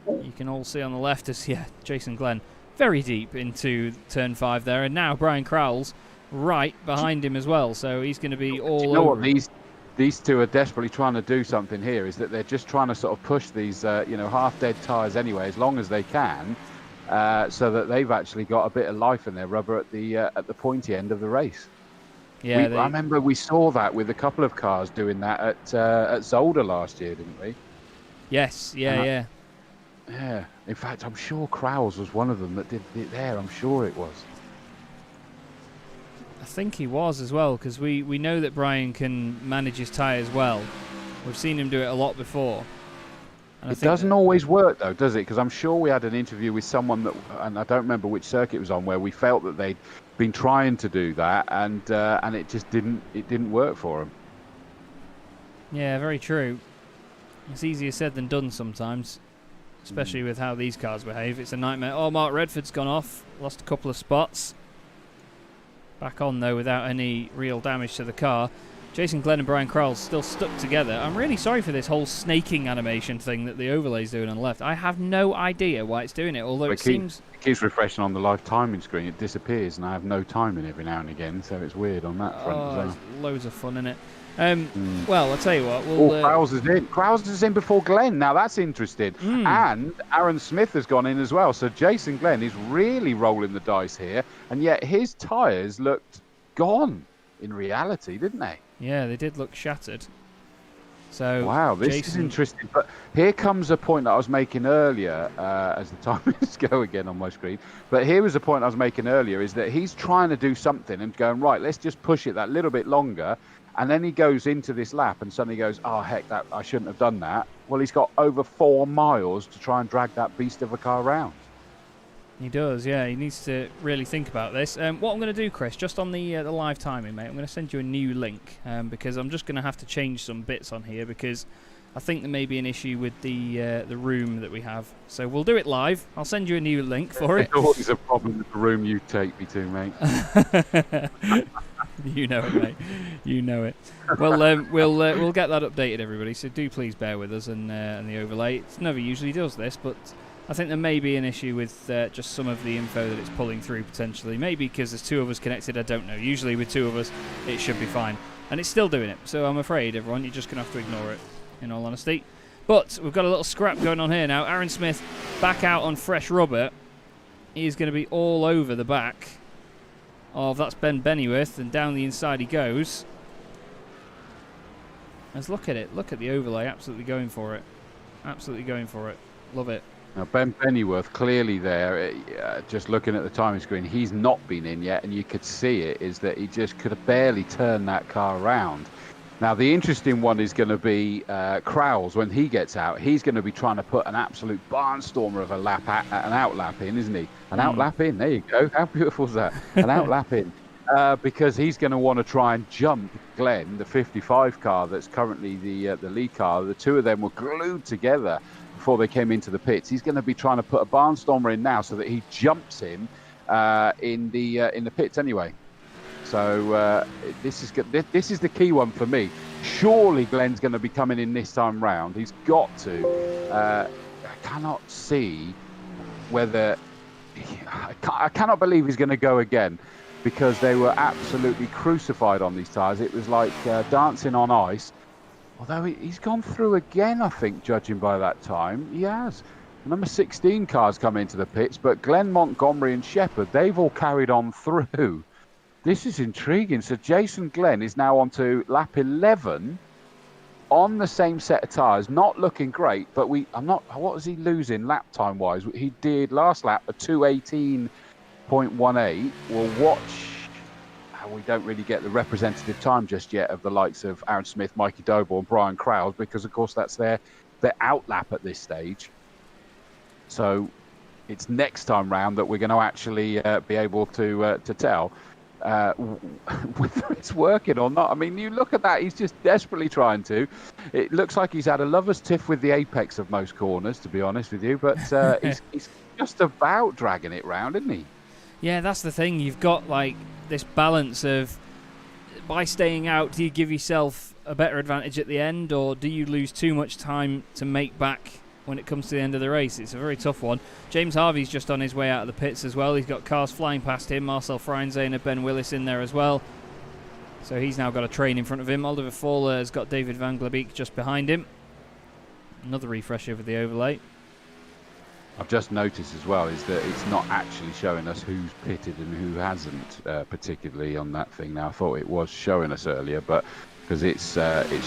You can all see on the left as, Jason Glenn very deep into turn 5 there, and now Brian Crowell's right behind him as well, so he's going to be all over. You know what these two are desperately trying to do something here, is that they're just trying to sort of push these half-dead tyres anyway, as long as they can, so that they've actually got a bit of life in their rubber at the pointy end of the race. Yeah, I remember we saw that with a couple of cars doing that at Zolder last year, didn't we? Yes, yeah. Yeah, in fact, I'm sure Crowell's was one of them that did it there. I'm sure it was. I think he was as well, because we know that Brian can manage his tyres well. We've seen him do it a lot before. And it doesn't always work, though, does it? Because I'm sure we had an interview with someone that, and I don't remember which circuit it was on, where we felt that they'd been trying to do that, and it just didn't work for them. Yeah, very true. It's easier said than done sometimes, especially with how these cars behave. It's a nightmare. Oh, Mark Redford's gone off, lost a couple of spots. Back on, though, without any real damage to the car. Jason Glenn and Brian Crowell still stuck together. I'm really sorry for this whole snaking animation thing that the overlay's doing on the left. I have no idea why it's doing it, although it seems... It keeps refreshing on the live timing screen. It disappears, and I have no timing every now and again, so it's weird on that front as well. It's loads of fun, isn't it? Well, I'll tell you what. Crowell's is in. Crowell's is in before Glenn. Now that's interesting. And Aaron Smith has gone in as well. So Jason Glenn is really rolling the dice here, and yet his tyres looked gone in reality, didn't they? Yeah, they did look shattered. So wow, this is interesting. But here comes a point that I was making earlier, as the timers go again on my screen. But here was a point I was making earlier, is that he's trying to do something and going, right, let's just push it that little bit longer. And then he goes into this lap and suddenly goes, oh, heck, that I shouldn't have done that. Well, he's got over 4 miles to try and drag that beast of a car around. He does, yeah. He needs to really think about this. What I'm going to do, Chris, just on the live timing, mate, I'm going to send you a new link because I'm just going to have to change some bits on here because I think there may be an issue with the room that we have. So we'll do it live. I'll send you a new link for it. There's always a problem with the room you take me to, mate. You know it, mate. You know it. Well, we'll get that updated, everybody. So do please bear with us and the overlay. It never usually does this, but I think there may be an issue with just some of the info that it's pulling through potentially. Maybe because there's 2 of us connected. I don't know. Usually with 2 of us, it should be fine, and it's still doing it. So I'm afraid, everyone, you're just gonna have to ignore it. In all honesty, but we've got a little scrap going on here now. Aaron Smith back out on fresh rubber. He's going to be all over the back of that's Ben Bennyworth, and down the inside he goes. Let's look at it. Look at the overlay. Absolutely going for it. Absolutely going for it. Love it. Now Ben Bennyworth clearly there, just looking at the timing screen, he's not been in yet, and you could see it, is that he just could have barely turned that car around. Now, the interesting one is going to be Crowell's. When he gets out, he's going to be trying to put an absolute barnstormer of an outlap in, isn't he? An outlap in, there you go. How beautiful is that? An outlap in. Because he's going to want to try and jump Glenn, the 55 car that's currently the lead car. The 2 of them were glued together before they came into the pits. He's going to be trying to put a barnstormer in now so that he jumps him in the pits anyway. So this is the key one for me. Surely Glenn's going to be coming in this time round. He's got to. I cannot see whether. I cannot believe he's going to go again, because they were absolutely crucified on these tyres. It was like dancing on ice. Although he's gone through again, I think, judging by that time. He has. Number 16 cars come into the pits, but Glenn, Montgomery and Shepherd, they've all carried on through. This is intriguing. So Jason Glenn is now on to lap 11 on the same set of tyres. Not looking great, but what was he losing lap time wise? He did last lap a 2:18.18. We'll watch. We don't really get the representative time just yet of the likes of Aaron Smith, Mikey Doble and Brian Crowd, because of course that's their outlap at this stage. So it's next time round that we're going to actually be able to tell whether it's working or not. I mean, you look at that, he's just desperately trying to. It looks like he's had a lover's tiff with the apex of most corners, to be honest with you, but he's just about dragging it round, isn't he? Yeah, that's the thing. You've got like this balance of, by staying out, do you give yourself a better advantage at the end, or do you lose too much time to make back when it comes to the end of the race? It's a very tough one. James Harvey's just on his way out of the pits as well. He's got cars flying past him. Marcel Freinzane and Ben Willis in there as well. So he's now got a train in front of him. Oliver Fowler has got David Van Glebeek just behind him. Another refresh over the overlay. I've just noticed as well is that it's not actually showing us who's pitted and who hasn't, particularly on that thing. Now, I thought it was showing us earlier, but because it's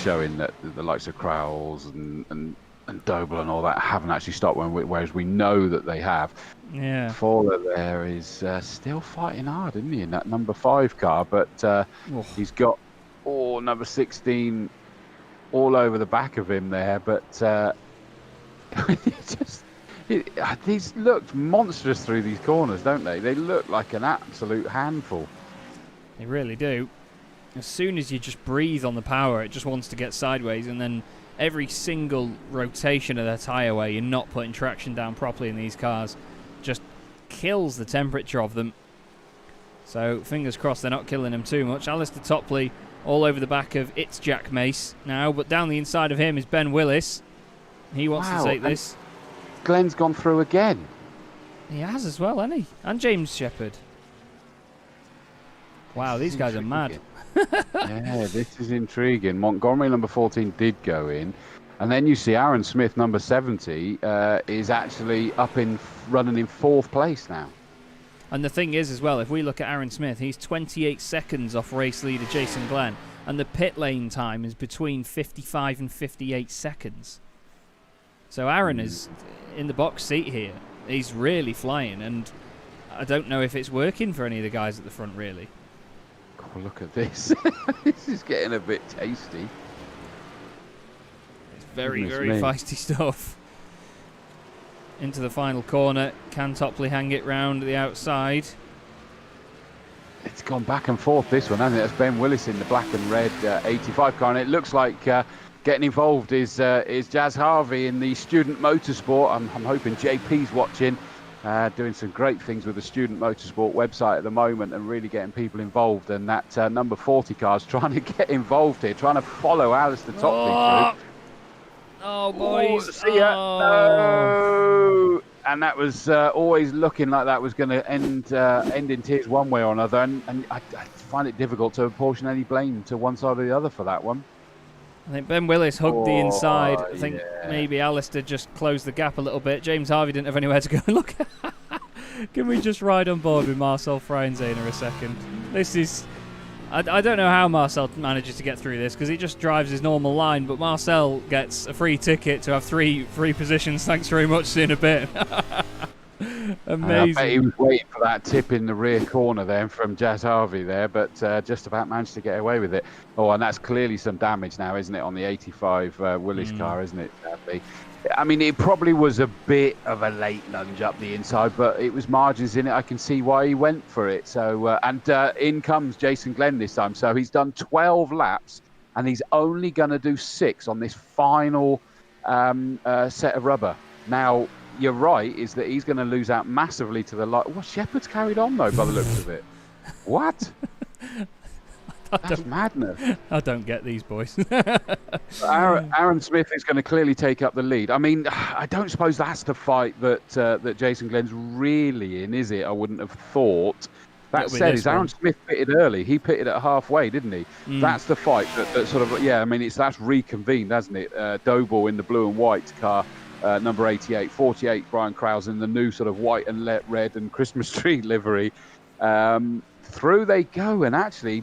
showing that the likes of Crowells and Doble and all that haven't actually stopped, whereas we know that they have. Yeah. Fowler there is still fighting hard, isn't he, in that number 5 car? But he's got number 16 all over the back of him there. But these looked monstrous through these corners, don't they? They look like an absolute handful. They really do. As soon as you just breathe on the power, it just wants to get sideways, and then every single rotation of their tyre wear, you're not putting traction down properly in these cars, just kills the temperature of them. So fingers crossed they're not killing him too much. Alistair Topley all over the back of It's Jack Mace now, but down the inside of him is Ben Willis. He wants to take this. Glenn's gone through again. He has as well, hasn't he? And James Shepherd. Wow, these guys are mad. Yeah, this is intriguing. Montgomery, number 14, did go in. And then you see Aaron Smith, number 70, is actually running in 4th place now. And the thing is as well, if we look at Aaron Smith, he's 28 seconds off race leader Jason Glenn. And the pit lane time is between 55 and 58 seconds. So Aaron is in the box seat here. He's really flying, and I don't know if it's working for any of the guys at the front, really. Oh, look at this. This is getting a bit tasty. It's very feisty stuff. Into the final corner. Can Topley hang it round the outside? It's gone back and forth, this one, hasn't it? That's Ben Willis in the black and red 85 car, and it looks like getting involved is Chaz Harvey in the Student Motorsport. I'm hoping JP's watching, doing some great things with the Student Motorsport website at the moment and really getting people involved. And that number 40 car's trying to get involved here, trying to follow Alistair Topley through. Oh, boys. See ya. No. And that was always looking like that was going to end in tears one way or another. And I find it difficult to apportion any blame to one side or the other for that one. I think Ben Willis hugged the inside. I think maybe Alistair just closed the gap a little bit. James Harvey didn't have anywhere to go. Look, can we just ride on board with Marcel Freinzane a second? This is... I don't know how Marcel manages to get through this, because he just drives his normal line, but Marcel gets a free ticket to have three positions. Thanks very much, see you in a bit. Amazing. I bet he was waiting for that tip in the rear corner then from Chaz Harvey there, but just about managed to get away with it. Oh, and that's clearly some damage now, isn't it, on the 85 Willis car, isn't it, sadly? I mean, it probably was a bit of a late lunge up the inside, but it was margins in it. I can see why he went for it. So, and in comes Jason Glenn this time. So he's done 12 laps, and he's only going to do 6 on this final set of rubber. Now, you're right, is that he's going to lose out massively to the light. Well, Shepherd's carried on, though, by the looks of it. What? That's madness. I don't get these boys. Aaron Smith is going to clearly take up the lead. I mean, I don't suppose that's the fight that Jason Glenn's really in, is it? I wouldn't have thought. That said, is Aaron Smith pitted early? He pitted at halfway, didn't he? That's the fight that sort of, I mean, that's reconvened, hasn't it? Doble in the blue and white car, number 88, 48, Brian Krause in the new sort of white and red and Christmas tree livery. Through they go, and actually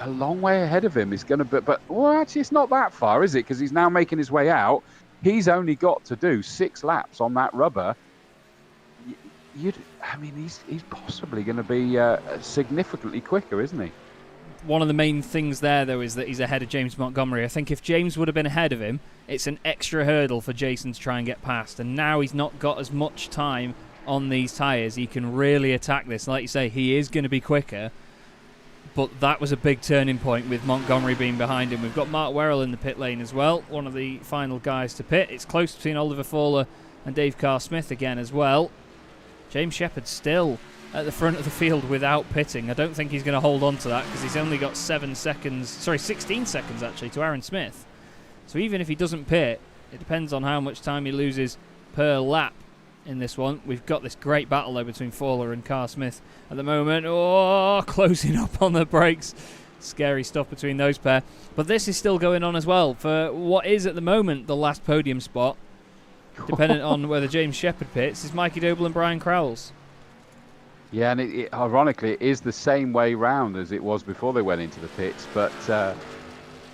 a long way ahead of him is going to be, but actually it's not that far, is it? Because he's now making his way out. He's only got to do 6 laps on that rubber. He's possibly going to be significantly quicker, isn't he? One of the main things there, though, is that he's ahead of James Montgomery. I think if James would have been ahead of him, it's an extra hurdle for Jason to try and get past. And now he's not got as much time on these tyres. He can really attack this. Like you say, he is going to be quicker. But that was a big turning point with Montgomery being behind him. We've got Mark Werrell in the pit lane as well, one of the final guys to pit. It's close between Oliver Fowler and Dave Carr-Smith again as well. James Shepherd still at the front of the field without pitting. I don't think he's going to hold on to that because he's only got 16 seconds actually to Aaron Smith. So even if he doesn't pit, it depends on how much time he loses per lap in this one. We've got this great battle though between Fowler and Carr-Smith at the moment. Oh, closing up on the brakes. Scary stuff between those pair. But this is still going on as well for what is at the moment the last podium spot. Dependent on whether James Shepherd pits, is Mikey Doble and Brian Crowell. Yeah, and ironically, it is the same way round as it was before they went into the pits. But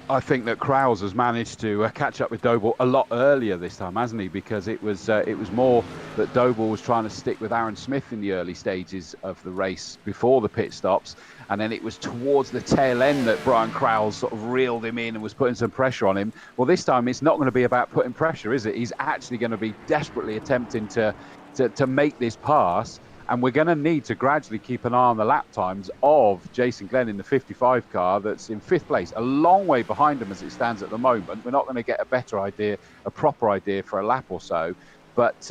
I think that Krause has managed to catch up with Doble a lot earlier this time, hasn't he? Because it was more that Doble was trying to stick with Aaron Smith in the early stages of the race before the pit stops, and then it was towards the tail end that Brian Krause sort of reeled him in and was putting some pressure on him. Well, this time it's not going to be about putting pressure, is it? He's actually going to be desperately attempting to make this pass. And we're going to need to gradually keep an eye on the lap times of Jason Glenn in the 55 car that's in 5th place, a long way behind him as it stands at the moment. We're not going to get a better idea, a proper idea for a lap or so. But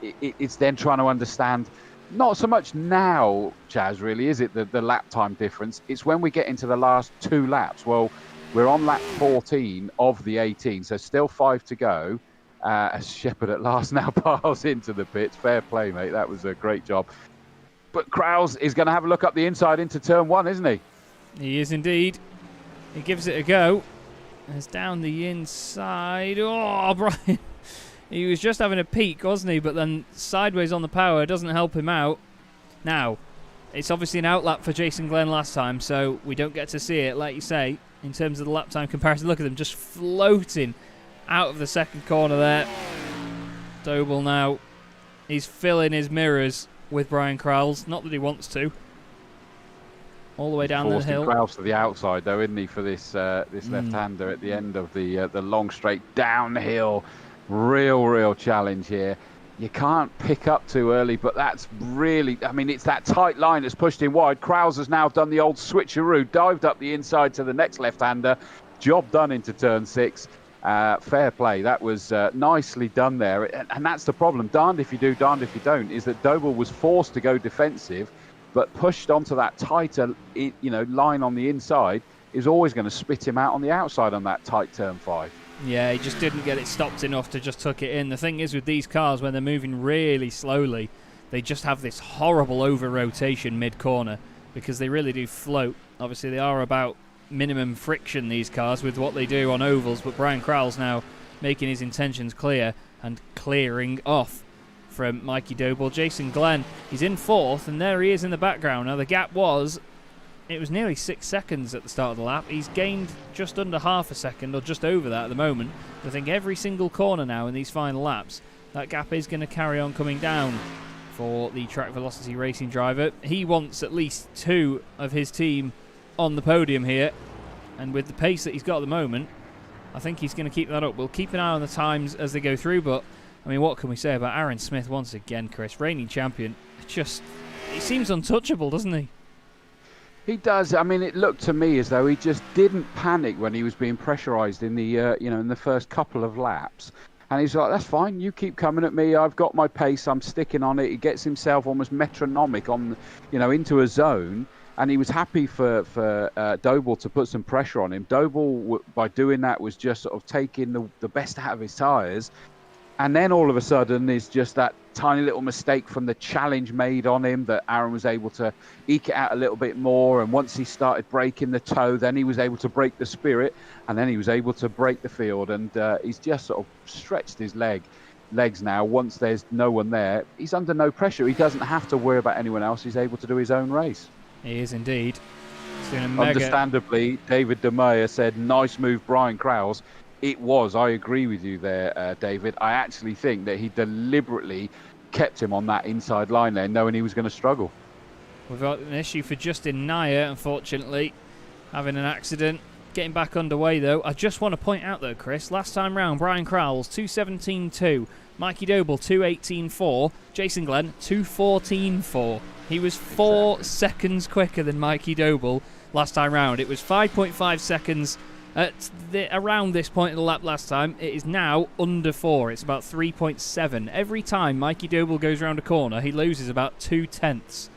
it's then trying to understand, not so much now, Chaz, really, is it, the lap time difference? It's when we get into the last 2 laps. Well, we're on lap 14 of the 18, so still 5 to go. As Shepherd at last now piles into the pits. Fair play, mate. That was a great job. But Krause is going to have a look up the inside into turn 1, isn't he? He is indeed. He gives it a go. It's down the inside. Oh, Brian. He was just having a peek, wasn't he? But then sideways on the power doesn't help him out. Now, it's obviously an outlap for Jason Glenn last time, so we don't get to see it, like you say, in terms of the lap time comparison. Look at them just floating out of the second corner there. Doble now, he's filling his mirrors with Brian Krause. Not that he wants to. All the way down the hill. Krause to the outside though, isn't he, for this left-hander at the end of the long straight downhill. Real challenge here. You can't pick up too early, but that's really, I mean, it's that tight line that's pushed in wide. Krause has now done the old switcheroo, dived up the inside to the next left-hander. Job done into turn 6. Fair play. That was nicely done there. And that's the problem. Darned if you do, darned if you don't, is that Doble was forced to go defensive, but pushed onto that tighter line on the inside is always going to spit him out on the outside on that tight turn 5. Yeah, he just didn't get it stopped enough to just tuck it in. The thing is with these cars, when they're moving really slowly, they just have this horrible over-rotation mid-corner because they really do float. Obviously, they are about minimum friction, these cars, with what they do on ovals, but Brian Krause now making his intentions clear and clearing off from Mikey Doble. Jason Glenn, he's in 4th, and there he is in the background. Now the gap was nearly 6 seconds at the start of the lap. He's gained just under half a second, or just over that at the moment. I think every single corner now in these final laps, that gap is going to carry on coming down for the Track Velocity Racing driver. He wants at least 2 of his team on the podium here, and with the pace that he's got at the moment, I think he's going to keep that up. We'll keep an eye on the times as they go through, but I mean, what can we say about Aaron Smith once again, Chris? Reigning champion. He seems untouchable, doesn't he? He does. I mean, it looked to me as though he just didn't panic when he was being pressurised in the in the first couple of laps. And he's like, "That's fine. You keep coming at me. I've got my pace. I'm sticking on it." He gets himself almost metronomic on, into a zone. And he was happy for Doble to put some pressure on him. Doble, by doing that, was just sort of taking the best out of his tyres. And then all of a sudden is just that tiny little mistake from the challenge made on him that Aaron was able to eke it out a little bit more. And once he started breaking the toe, then he was able to break the spirit, and then he was able to break the field. And he's just sort of stretched his legs now. Once there's no one there, he's under no pressure. He doesn't have to worry about anyone else. He's able to do his own race. He is indeed. Understandably, David De Meyer said, "Nice move, Brian Krause." It was. I agree with you there, David. I actually think that he deliberately kept him on that inside line there, knowing he was going to struggle. We've got an issue for Justin Nyer, unfortunately, having an accident. Getting back underway, though. I just want to point out, though, Chris, last time round, Brian Krause, 2:17.2. Mikey Doble, 2:18.4. Jason Glenn, 2:14.4. He was 4 seconds quicker than Mikey Doble last time round. It was 5.5 seconds at around this point of the lap last time. It is now under 4. It's about 3.7. Every time Mikey Doble goes around a corner, he loses about 2/10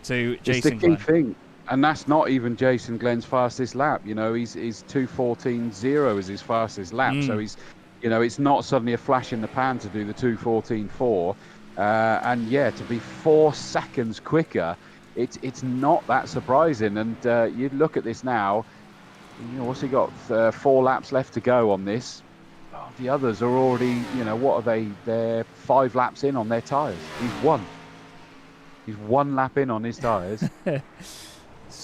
to Jason Glenn. It's the key thing. And that's not even Jason Glenn's fastest lap. He's 2:14.0 is his fastest lap. So he's, it's not suddenly a flash in the pan to do the 2:14.4. And yeah, to be 4 seconds quicker, it's not that surprising. And you look at this now. What's he got? 4 laps left to go on this. Oh, the others are already, what are they? They're 5 laps in on their tyres. He's 1 lap in on his tyres.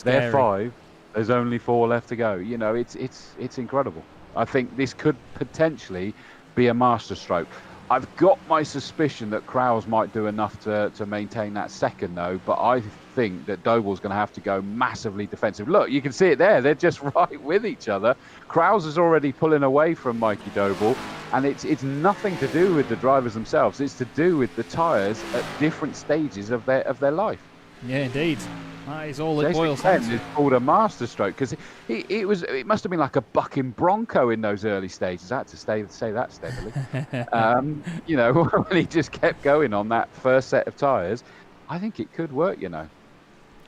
They're 5. There's only 4 left to go. It's incredible. I think this could potentially be a masterstroke. I've got my suspicion that Krause might do enough to maintain that second, though. But I think that Doble's going to have to go massively defensive. Look, you can see it there. They're just right with each other. Krause is already pulling away from Mikey Doble. And it's nothing to do with the drivers themselves. It's to do with the tyres at different stages of their life. Yeah, indeed. That is all it boils down to. It's called a masterstroke because it must have been like a bucking bronco in those early stages. I had to say that steadily. When he just kept going on that first set of tyres, I think it could work.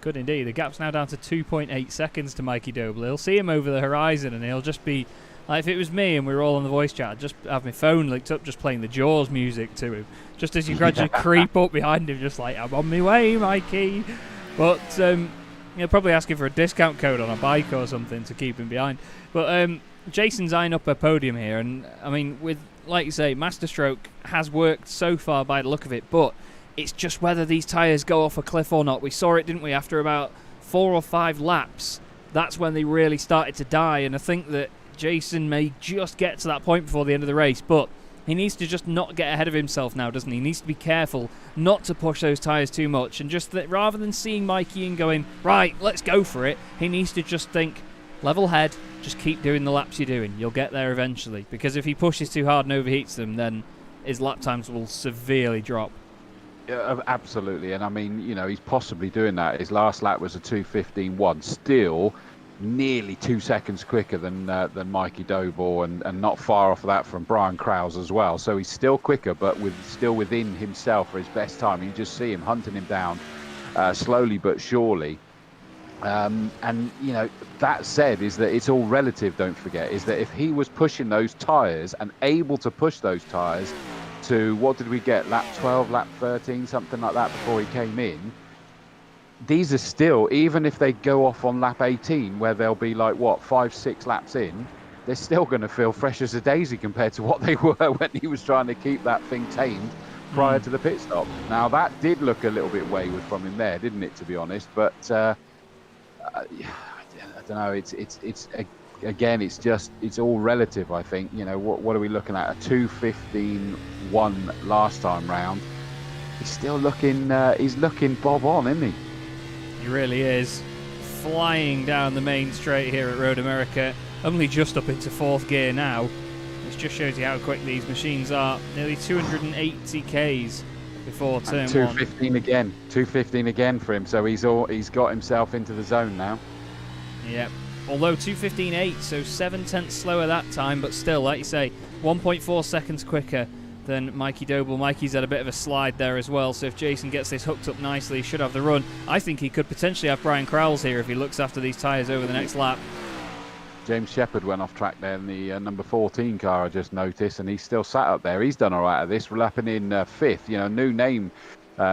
Could indeed. The gap's now down to 2.8 seconds to Mikey Doble. He'll see him over the horizon, and he'll just be like, if it was me and we were all on the voice chat, I'd just have my phone linked up, just playing the Jaws music to him, just as you gradually creep up behind him, just like, I'm on my way, Mikey. But he'll probably ask him for a discount code on a bike or something to keep him behind. But Jason's eyeing up a podium here, and I mean, with, like you say, Masterstroke has worked so far by the look of it, but it's just whether these tyres go off a cliff or not. We saw it, didn't we, after about 4 or 5 laps. That's when they really started to die, and I think that Jason may just get to that point before the end of the race, but he needs to just not get ahead of himself now, doesn't he? He needs to be careful not to push those tyres too much, and just that rather than seeing Mikey and going, right, let's go for it, he needs to just think, level head, just keep doing the laps you're doing. You'll get there eventually, because if he pushes too hard and overheats them, then his lap times will severely drop. Yeah, absolutely. And I mean, he's possibly doing that. His last lap was a 2:15.1, still nearly 2 seconds quicker than Mikey Doble, and not far off of that from Brian Krause as well. So he's still quicker, but still within himself for his best time. You just see him hunting him down slowly but surely. And that said, is that it's all relative. Don't forget, is that if he was pushing those tyres and able to push those tyres to, what did we get, lap 12, lap 13, something like that before he came in, these are still, even if they go off on lap 18, where they'll be like, 5-6 laps in, they're still going to feel fresh as a daisy compared to what they were when he was trying to keep that thing tamed prior to the pit stop. Now, that did look a little bit wayward from him there, didn't it, to be honest? But, I don't know, again, it's all relative, I think. What are we looking at? A 2:15.1 last time round. He's still looking, he's looking bob on, isn't he? He really is. Flying down the main straight here at Road America. Only just up into 4th gear now. This just shows you how quick these machines are. Nearly 280 Ks before turn 2:15 again. 2:15 again for him. So he's got himself into the zone now. Yep. Although 2:15.8, so 7/10 slower that time, but still, like you say, 1.4 seconds quicker than Mikey Doble. Mikey's had a bit of a slide there as well, so if Jason gets this hooked up nicely, he should have the run. I think he could potentially have Brian Crowles here if he looks after these tyres over the next lap. James Shepherd went off track there in the number 14 car, I just noticed, and he's still sat up there. He's done all right at this, lapping in fifth. You know, new name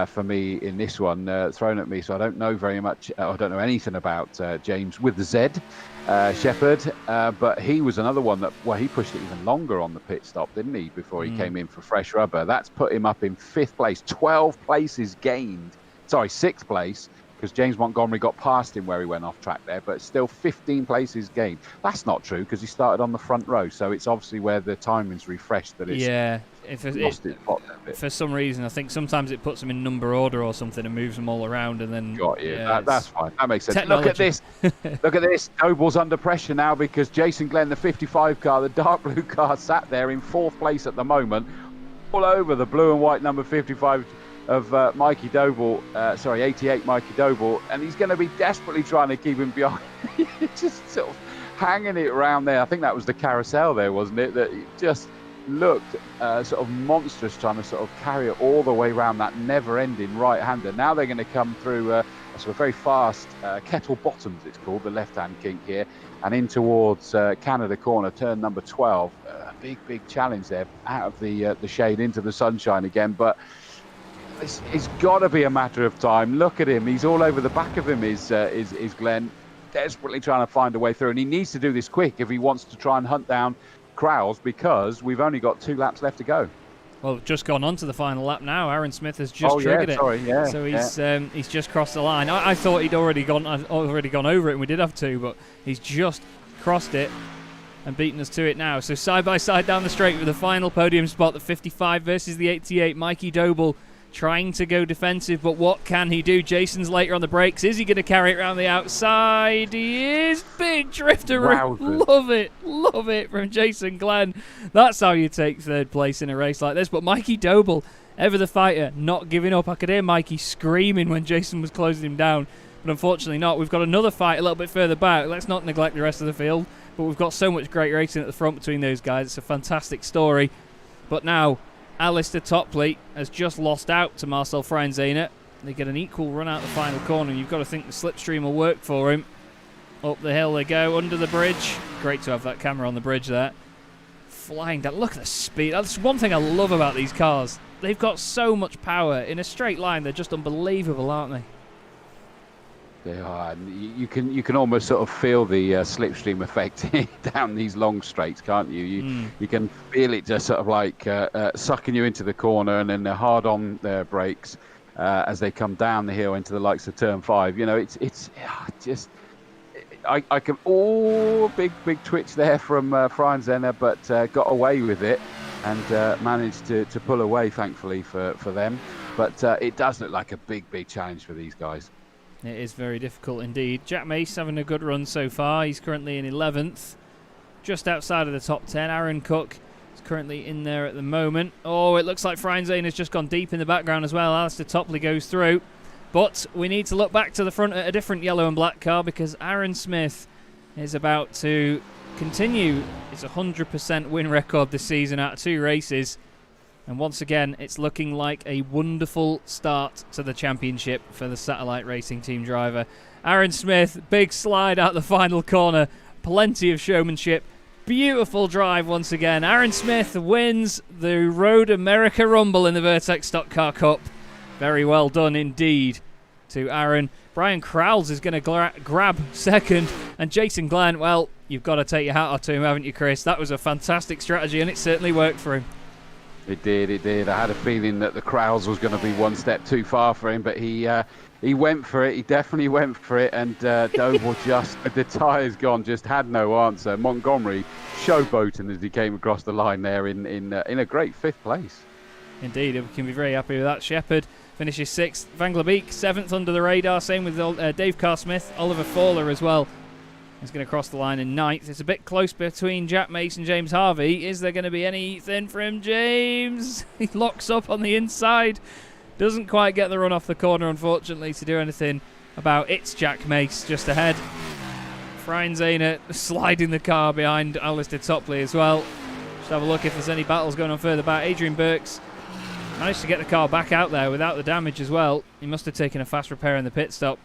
for me in this one, thrown at me, so I don't know very much. I don't know anything about James with the Z, Shepherd, but he was another one that, well, he pushed it even longer on the pit stop, didn't he, before he came in for fresh rubber. That's put him up in fifth place, 12 places gained. Sorry, sixth place, because James Montgomery got past him where he went off track there, but still 15 places gained. That's not true, because he started on the front row, so it's obviously where the timing's refreshed that it's lost its spot a bit. For some reason, I think sometimes it puts them in number order or something and moves them all around, and then... Got you. That's fine. That makes sense. Technology. Look at this. Look at this. Doble's under pressure now because Jason Glenn, the 55 car, the dark blue car, sat there in fourth place at the moment, all over the blue and white number 55 of Mikey Doble, 88 Mikey Doble, and he's going to be desperately trying to keep him behind. Just sort of hanging it around there. I think that was the carousel there, wasn't it? That just looked sort of monstrous, trying to sort of carry it all the way around that never-ending right-hander. Now they're going to come through a sort of very fast Kettle Bottoms, it's called, the left-hand kink here, and in towards Canada Corner, turn number 12. Big challenge there, out of the shade into the sunshine again, but it's got to be a matter of time. Look at him. He's all over the back of him, is Glenn, desperately trying to find a way through. And he needs to do this quick if he wants to try and hunt down Crowles, because we've only got 2 laps left to go. Well, just gone on to the final lap now. Aaron Smith has just triggered it. So he's just crossed the line. I thought he'd already gone over it, and we did have 2, but he's just crossed it and beaten us to it now. So side by side down the straight with the final podium spot, the 55 versus the 88. Mikey Doble trying to go defensive, but what can he do? Jason's later on the brakes. Is he going to carry it around the outside? He is. Big drifter. Love it from Jason Glenn. That's how you take third place in a race like this. But Mikey Doble, ever the fighter, not giving up. I could hear Mikey screaming when Jason was closing him down, but unfortunately not. We've got another fight a little bit further back. Let's not neglect the rest of the field, but we've got so much great racing at the front between those guys. It's a fantastic story. But now Alistair Topley has just lost out to Marcel Freinzehner. They get an equal run out the final corner. You've got to think the slipstream will work for him. Up the hill they go, under the bridge. Great to have that camera on the bridge there. Flying down. Look at the speed. That's one thing I love about these cars. They've got so much power. In a straight line, they're just unbelievable, aren't they? They are. You can almost sort of feel the slipstream effect down these long straights, can't you? You can feel it just sort of like sucking you into the corner, and then they're hard on their brakes as they come down the hill into the likes of turn 5. You know, it's just I can big twitch there from Freinzehner, but got away with it and managed to pull away, thankfully for them. But it does look like a big challenge for these guys. It is very difficult indeed. Jack Mace having a good run so far. He's currently in 11th, just outside of the top 10. Aaron Cook is currently in there at the moment. Oh, it looks like Freinzehner has just gone deep in the background as well. Alistair Topley goes through. But we need to look back to the front at a different yellow and black car, because Aaron Smith is about to continue his 100% win record this season out of 2 races. And once again, it's looking like a wonderful start to the championship for the Satellite Racing Team driver. Aaron Smith, big slide out the final corner. Plenty of showmanship. Beautiful drive once again. Aaron Smith wins the Road America Rumble in the Vertex Stock Car Cup. Very well done indeed to Aaron. Brian Crowles is going to grab second. And Jason Glenn, well, you've got to take your hat off to him, haven't you, Chris? That was a fantastic strategy, and it certainly worked for him. It did. I had a feeling that the Crowles was going to be one step too far for him, but he went for it. He definitely went for it, and Doble just, with the tyres gone, just had no answer. Montgomery showboating as he came across the line there in a great 5th place. Indeed, we can be very happy with that. Shepherd finishes 6th. Van Glebeek 7th under the radar. Same with Dave Carr-Smith. Oliver Fowler as well is going to cross the line in 9th. It's a bit close between Jack Mace and James Harvey. Is there going to be anything from James? He locks up on the inside. Doesn't quite get the run off the corner, unfortunately, to do anything about its Jack Mace just ahead. Freinzehner sliding the car behind Alistair Topley as well. Just have a look if there's any battles going on further back. Adrian Burks managed to get the car back out there without the damage as well. He must have taken a fast repair in the pit stop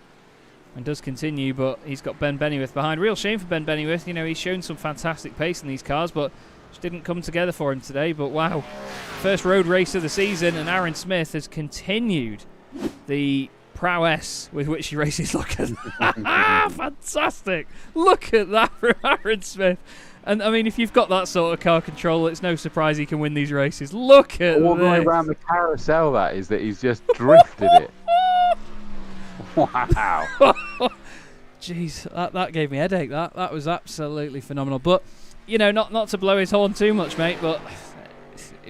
and does continue, but he's got Ben Bennyworth behind. Real shame for Ben Bennyworth. You know, he's shown some fantastic pace in these cars, but just didn't come together for him today. But wow, first road race of the season, and Aaron Smith has continued the prowess with which he races. Look at that. Fantastic. Look at that from Aaron Smith. And I mean, if you've got that sort of car control, it's no surprise he can win these races. Look at all the way around the carousel, that is, that he's just drifted it. Wow. Jeez, that gave me a headache. That was absolutely phenomenal. But, you know, not to blow his horn too much, mate, but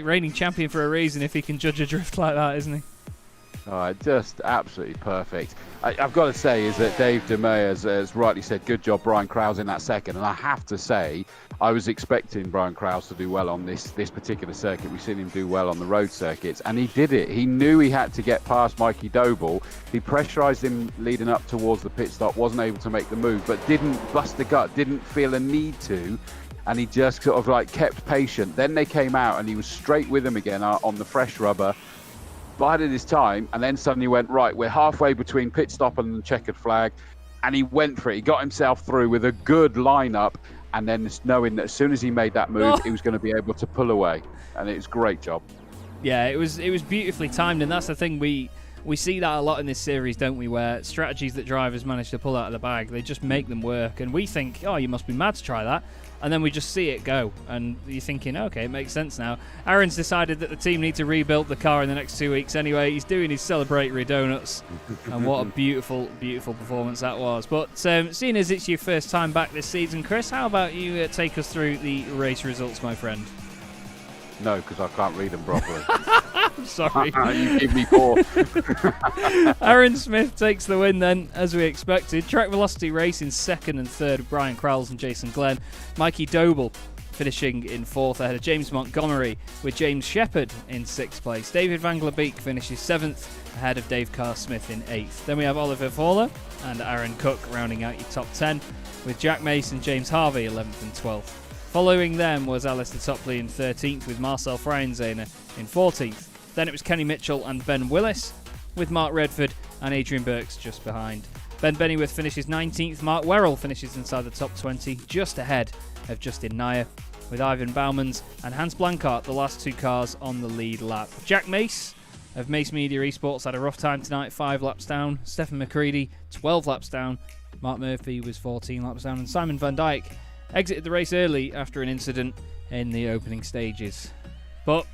reigning champion for a reason if he can judge a drift like that, isn't he? Just absolutely perfect. I've got to say is that Dave DeMay has rightly said, good job Brian Krause in that second. And I have to say, I was expecting Brian Krause to do well on this particular circuit. We've seen him do well on the road circuits, and he did it. He knew he had to get past Mikey Doble. He pressurised him leading up towards the pit stop, wasn't able to make the move, but didn't bust the gut, didn't feel a need to. And he just sort of like kept patient. Then they came out and he was straight with them again on the fresh rubber. Bided his time, and then suddenly went, right, we're halfway between pit stop and the checkered flag, and he went for it. He got himself through with a good lineup, and then knowing that as soon as he made that move, he was going to be able to pull away, and it was a great job. Yeah, it was beautifully timed, and that's the thing, we see that a lot in this series, don't we, where strategies that drivers manage to pull out of the bag, they just make them work, and we think, oh, you must be mad to try that. And then we just see it go, and you're thinking, okay, it makes sense now. Aaron's decided that the team need to rebuild the car in the next 2 weeks anyway. He's doing his celebratory donuts, and what a beautiful, beautiful performance that was. But seeing as it's your first time back this season, Chris, how about you take us through the race results, my friend? No, because I can't read them properly. I'm sorry. You give me 4. Aaron Smith takes the win then, as we expected. Track Velocity Racing second and third, Brian Crowles and Jason Glenn. Mikey Doble finishing in fourth ahead of James Montgomery, with James Shepherd in sixth place. David Van Glebeek finishes seventh ahead of Dave Carr-Smith in eighth. Then we have Oliver Fowler and Aaron Cook rounding out your top 10, with Jack Mason, James Harvey 11th and 12th. Following them was Alistair Topley in 13th, with Marcel Freinzehner in 14th. Then it was Kenny Mitchell and Ben Willis, with Mark Redford and Adrian Burks just behind. Ben Bennyworth finishes 19th. Mark Werrell finishes inside the top 20, just ahead of Justin Nair, with Ivan Baumans and Hans Blankart, the last two cars on the lead lap. Jack Mace of Mace Media Esports had a rough time tonight, 5 laps down. Stefan McCready, 12 laps down. Mark Murphy was 14 laps down. And Simon Van Dijk exited the race early after an incident in the opening stages. But,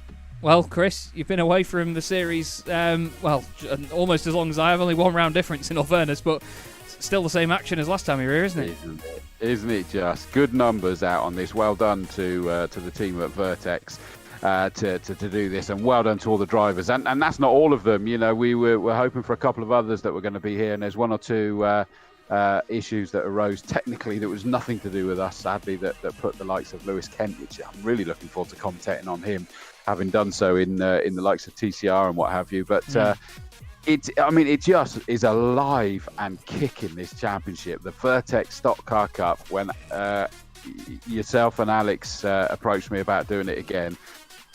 well, Chris, you've been away from the series, almost as long as I have, only 1 round difference in all fairness, but still the same action as last time you were here, isn't it? Isn't it just? Good numbers out on this. Well done to the team at Vertex to do this, and well done to all the drivers. And that's not all of them. You know, we're hoping for a couple of others that were going to be here, and there's 1 or 2 issues that arose technically that was nothing to do with us, sadly, that put the likes of Lewis Kent, which I'm really looking forward to commentating on him, having done so in the likes of TCR and what have you. But it just is alive and kicking, this championship. The Vertex Stock Car Cup, when yourself and Alex approached me about doing it again,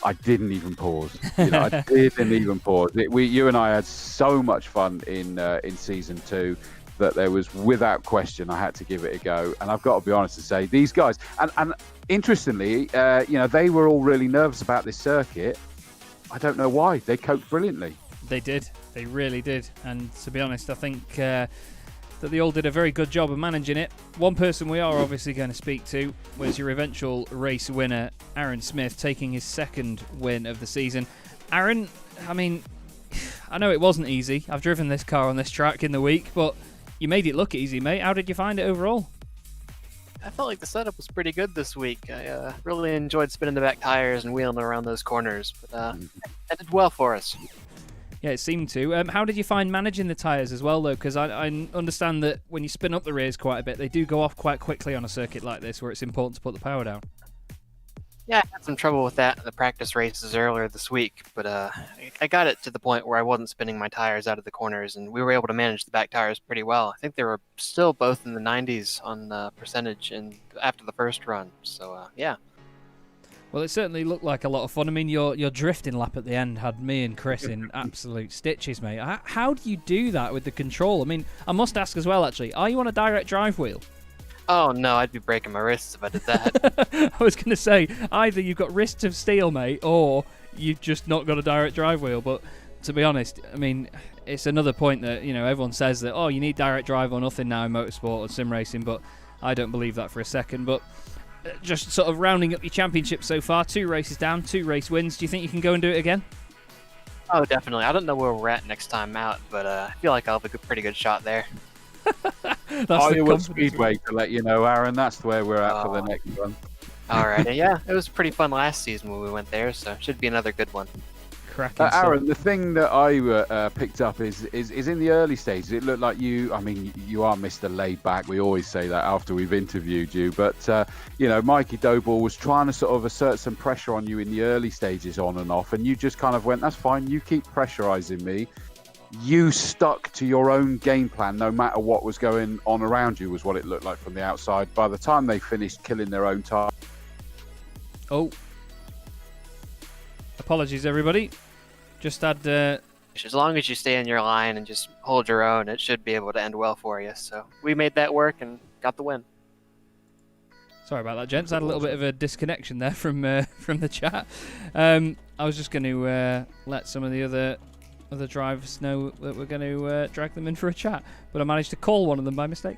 I didn't even pause. I didn't even pause. You and I had so much fun in season 2 that there was, without question, I had to give it a go. And I've got to be honest to say, these guys, and interestingly, they were all really nervous about this circuit. I don't know why. They coped brilliantly. They did. They really did. And to be honest, I think that they all did a very good job of managing it. One person we are obviously going to speak to was your eventual race winner, Aaron Smith, taking his second win of the season. Aaron, I mean, I know it wasn't easy. I've driven this car on this track in the week, but you made it look easy, mate. How did you find it overall? I felt like the setup was pretty good this week. I really enjoyed spinning the back tires and wheeling around those corners. But it did well for us. Yeah, it seemed to. How did you find managing the tyres as well, though? Because I understand that when you spin up the rears quite a bit, they do go off quite quickly on a circuit like this, where it's important to put the power down. Yeah, I had some trouble with that in the practice races earlier this week, but I got it to the point where I wasn't spinning my tires out of the corners, and we were able to manage the back tires pretty well. I think they were still both in the 90s on percentage after the first run. So yeah. Well, it certainly looked like a lot of fun. I mean, your drifting lap at the end had me and Chris in absolute stitches, mate. How do you do that with the control? I mean, I must ask as well, actually, are you on a direct drive wheel? Oh no, I'd be breaking my wrists if I did that. I was going to say, either you've got wrists of steel, mate, or you've just not got a direct drive wheel. But to be honest, I mean, it's another point that, everyone says that, you need direct drive or nothing now in motorsport or sim racing, but I don't believe that for a second. But just sort of rounding up your championship so far, 2 races down, 2 race wins. Do you think you can go and do it again? Oh, definitely. I don't know where we're at next time out, but I feel like I'll have a pretty good shot there. Iowa Speedway to let you know, Aaron. That's where we're at for the next one. All right. Yeah, it was pretty fun last season when we went there, so it should be another good one. Aaron, the thing that I picked up is in the early stages, it looked like you are Mr. Laid Back. We always say that after we've interviewed you. But, Mikey Dobell was trying to sort of assert some pressure on you in the early stages on and off. And you just kind of went, that's fine. You keep pressurizing me. You stuck to your own game plan no matter what was going on around you, was what it looked like from the outside. By the time they finished killing their own time. Oh. Apologies, everybody. Just had... As long as you stay in your line and just hold your own, it should be able to end well for you. So we made that work and got the win. Sorry about that, gents. I had a little bit of a disconnection there from the chat. I was just going to let some of the other drivers know that we're going to drag them in for a chat, but I managed to call one of them by mistake.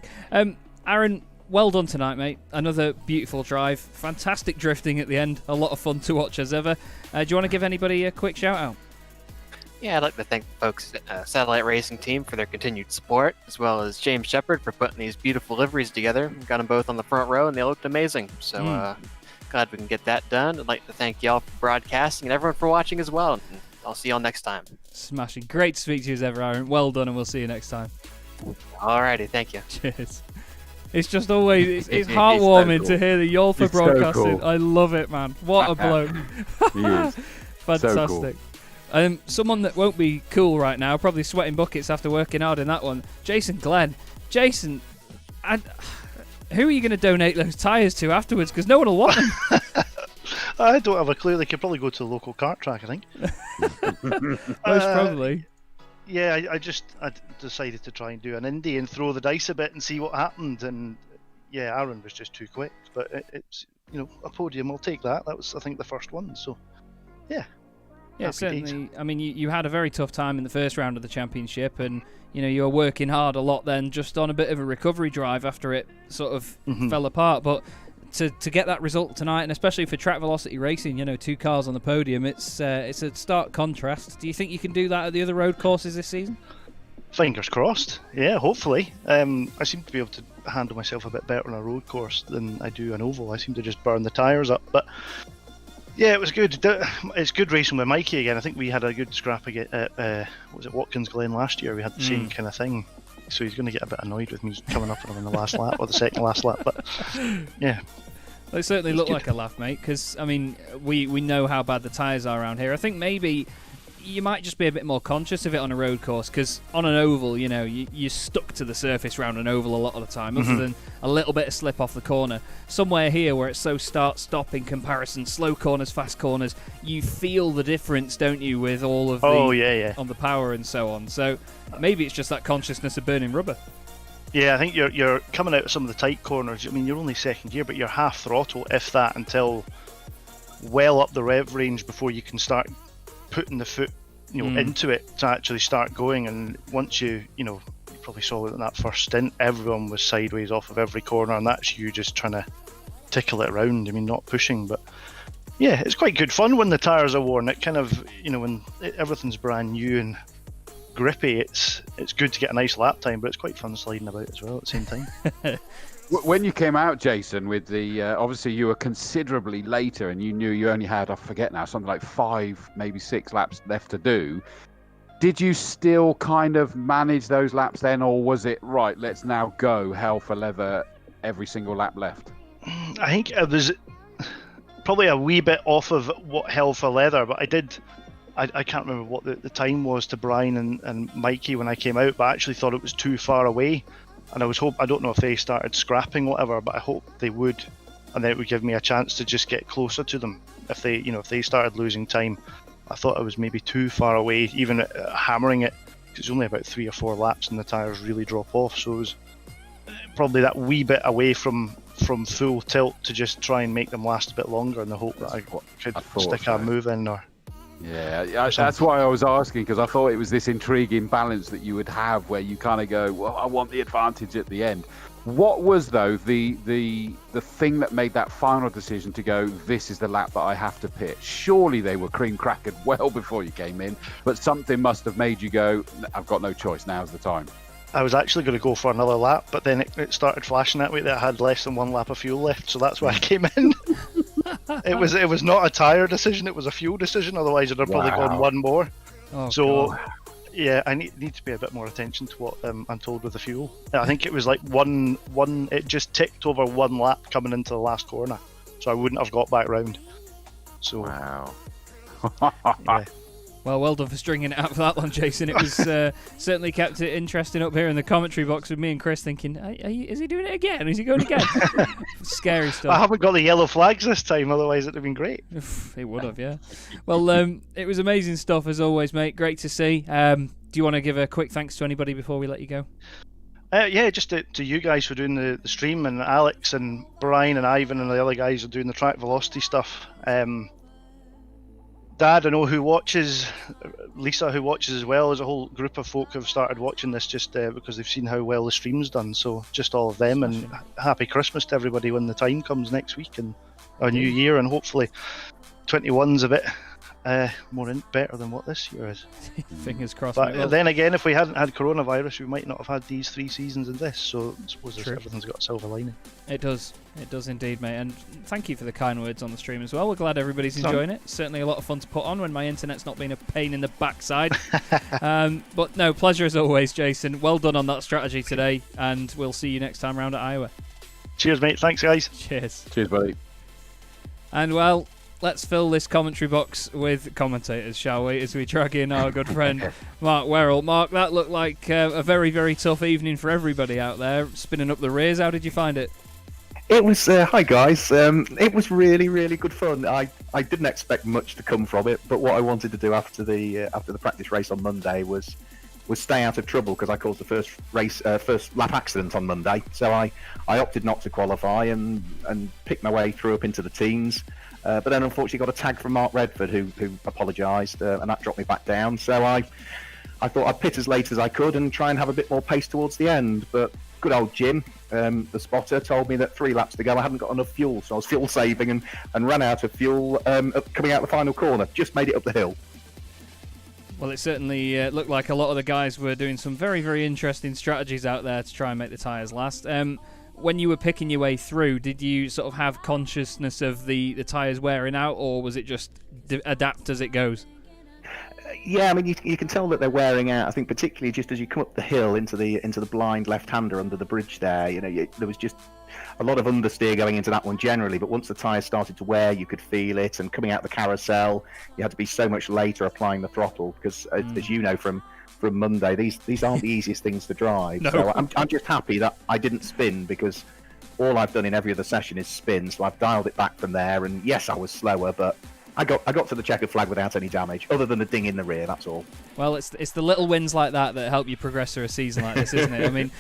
Aaron, well done tonight, mate. Another beautiful drive. Fantastic drifting at the end. A lot of fun to watch as ever. Do you want to give anybody a quick shout out? Yeah, I'd like to thank the folks at Satellite Racing Team for their continued support, as well as James Shepard for putting these beautiful liveries together. We got them both on the front row, and they looked amazing. So glad we can get that done. I'd like to thank y'all for broadcasting and everyone for watching as well. I'll see y'all next time. Smashing. Great to speak to you as ever, Aaron. Well done, and we'll see you next time. Alrighty, thank you. Cheers. It's just always, it's heartwarming to hear the y'all for broadcasting. So cool. I love it, man. What a bloke. He is. Fantastic. So cool. Someone that won't be cool right now, probably sweating buckets after working hard in that one, Jason Glenn. Jason, who are you going to donate those tyres to afterwards? Because no one will want them. I don't have a clue. They could probably go to the local kart track, I think. Most probably. Yeah, I decided to try and do an indie and throw the dice a bit and see what happened. And yeah, Aaron was just too quick. But it's a podium. I'll take that. That was, I think, the first one. So yeah. Yeah, certainly. I mean, you had a very tough time in the first round of the championship, and you were working hard a lot then, just on a bit of a recovery drive after it sort of fell apart. But to get that result tonight, and especially for Track Velocity Racing, 2 cars on the podium, it's a stark contrast. Do you think you can do that at the other road courses this season? Fingers crossed. Yeah, hopefully. I seem to be able to handle myself a bit better on a road course than I do an oval. I seem to just burn the tyres up, but. Yeah, it was good. It's good racing with Mikey again. I think we had a good scrap at Watkins Glen last year. We had the same kind of thing. So he's going to get a bit annoyed with me coming up on him in the last lap or the second last lap. But yeah. They certainly look like a laugh, mate, because, I mean, we know how bad the tyres are around here. I think maybe you might just be a bit more conscious of it on a road course, because on an oval, you're stuck to the surface round an oval a lot of the time, other than a little bit of slip off the corner. Somewhere here where it's so start-stop in comparison, slow corners, fast corners, you feel the difference, don't you, with all of on the power and so on. So maybe it's just that consciousness of burning rubber. Yeah, I think you're coming out of some of the tight corners. I mean, you're only second gear, but you're half throttle, if that, until well up the rev range before you can start putting the foot into it to actually start going. And once you probably saw it in that first stint, everyone was sideways off of every corner, and that's you just trying to tickle it around. I mean, not pushing, but yeah, it's quite good fun when the tyres are worn. It kind of, when everything's brand new and grippy, it's good to get a nice lap time, but it's quite fun sliding about as well at the same time. When you came out, Jason, with the obviously you were considerably later, and you knew you only had, I forget now, something like 5, maybe 6 laps left to do. Did you still kind of manage those laps then, or was it right? Let's now go hell for leather, every single lap left? I think it was probably a wee bit off of what hell for leather, but I can't remember what the time was to Brian and Mikey when I came out, but I actually thought it was too far away, and I don't know if they started scrapping whatever, but I hope they would, and then it would give me a chance to just get closer to them. If they started losing time, I thought I was maybe too far away, even hammering it, because it's only about 3 or 4 laps and the tyres really drop off, so it was probably that wee bit away from full tilt to just try and make them last a bit longer in the hope that I could stick a move in or... Yeah, that's why I was asking, because I thought it was this intriguing balance that you would have where you kind of go, well, I want the advantage at the end. What was, though, the thing that made that final decision to go, this is the lap that I have to pit? Surely they were cream crackered well before you came in, but something must have made you go, I've got no choice, now's the time. I was actually going to go for another lap, but then it started flashing that way that I had less than 1 lap of fuel left, so that's why I came in. It was not a tyre decision, it was a fuel decision, otherwise I'd have probably gone 1 more. Oh, so, God. Yeah, I need to pay a bit more attention to what I'm told with the fuel. I think it was like it just ticked over 1 lap coming into the last corner, so I wouldn't have got back round. So, wow. Yeah. Well done for stringing it out for that one, Jason. It was certainly kept it interesting up here in the commentary box with me and Chris thinking, is he doing it again? Is he going again? Scary stuff. I haven't got the yellow flags this time, otherwise it'd have been great. It would have, yeah. Well, it was amazing stuff as always, mate. Great to see. Do you want to give a quick thanks to anybody before we let you go? Yeah, just to you guys for doing the stream, and Alex and Brian and Ivan and the other guys are doing the track velocity stuff. Dad, I know, who watches, Lisa, who watches as well, as a whole group of folk have started watching this just because they've seen how well the stream's done. So just all of them, and happy Christmas to everybody when the time comes next week and our new year, and hopefully 21's a bit better than what this year is. Fingers crossed. But then again, if we hadn't had coronavirus, we might not have had these 3 seasons in this. So I suppose everything's got a silver lining. It does indeed, mate. And thank you for the kind words on the stream as well. We're glad everybody's enjoying it. Certainly a lot of fun to put on when my internet's not been a pain in the backside. But no, pleasure as always, Jason. Well done on that strategy today, and we'll see you next time round at Iowa. Cheers, mate. Thanks, guys. Cheers, buddy. And well, let's fill this commentary box with commentators, shall we, as we drag in our good friend Mark Werrell. Mark, that looked like a very, very tough evening for everybody out there, spinning up the rears. How did you find it? It was, hi guys, it was really, really good fun. I didn't expect much to come from it, but what I wanted to do after the practice race on Monday was stay out of trouble, because I caused the first lap accident on Monday. So I opted not to qualify and picked my way through up into the teens. But then unfortunately got a tag from Mark Redford, who apologised, and that dropped me back down. So I thought I'd pit as late as I could and try and have a bit more pace towards the end. But good old Jim, the spotter, told me that 3 laps to go I hadn't got enough fuel, so I was fuel saving and ran out of fuel coming out the final corner. Just made it up the hill. Well, it certainly looked like a lot of the guys were doing some very, very interesting strategies out there to try and make the tyres last. When you were picking your way through, did you sort of have consciousness of the tyres wearing out, or was it just adapt as it goes? Yeah, I mean, you can tell that they're wearing out. I think particularly just as you come up the hill into the blind left-hander under the bridge there, there was just a lot of understeer going into that one generally. But once the tyres started to wear, you could feel it. And coming out the carousel, you had to be so much later applying the throttle because, as you know from Monday, these aren't the easiest things to drive. No. So I'm just happy that I didn't spin, because all I've done in every other session is spin. So I've dialed it back from there. And yes, I was slower, but I got to the checkered flag without any damage, other than a ding in the rear, that's all. Well, it's the little wins like that help you progress through a season like this, isn't it? I mean,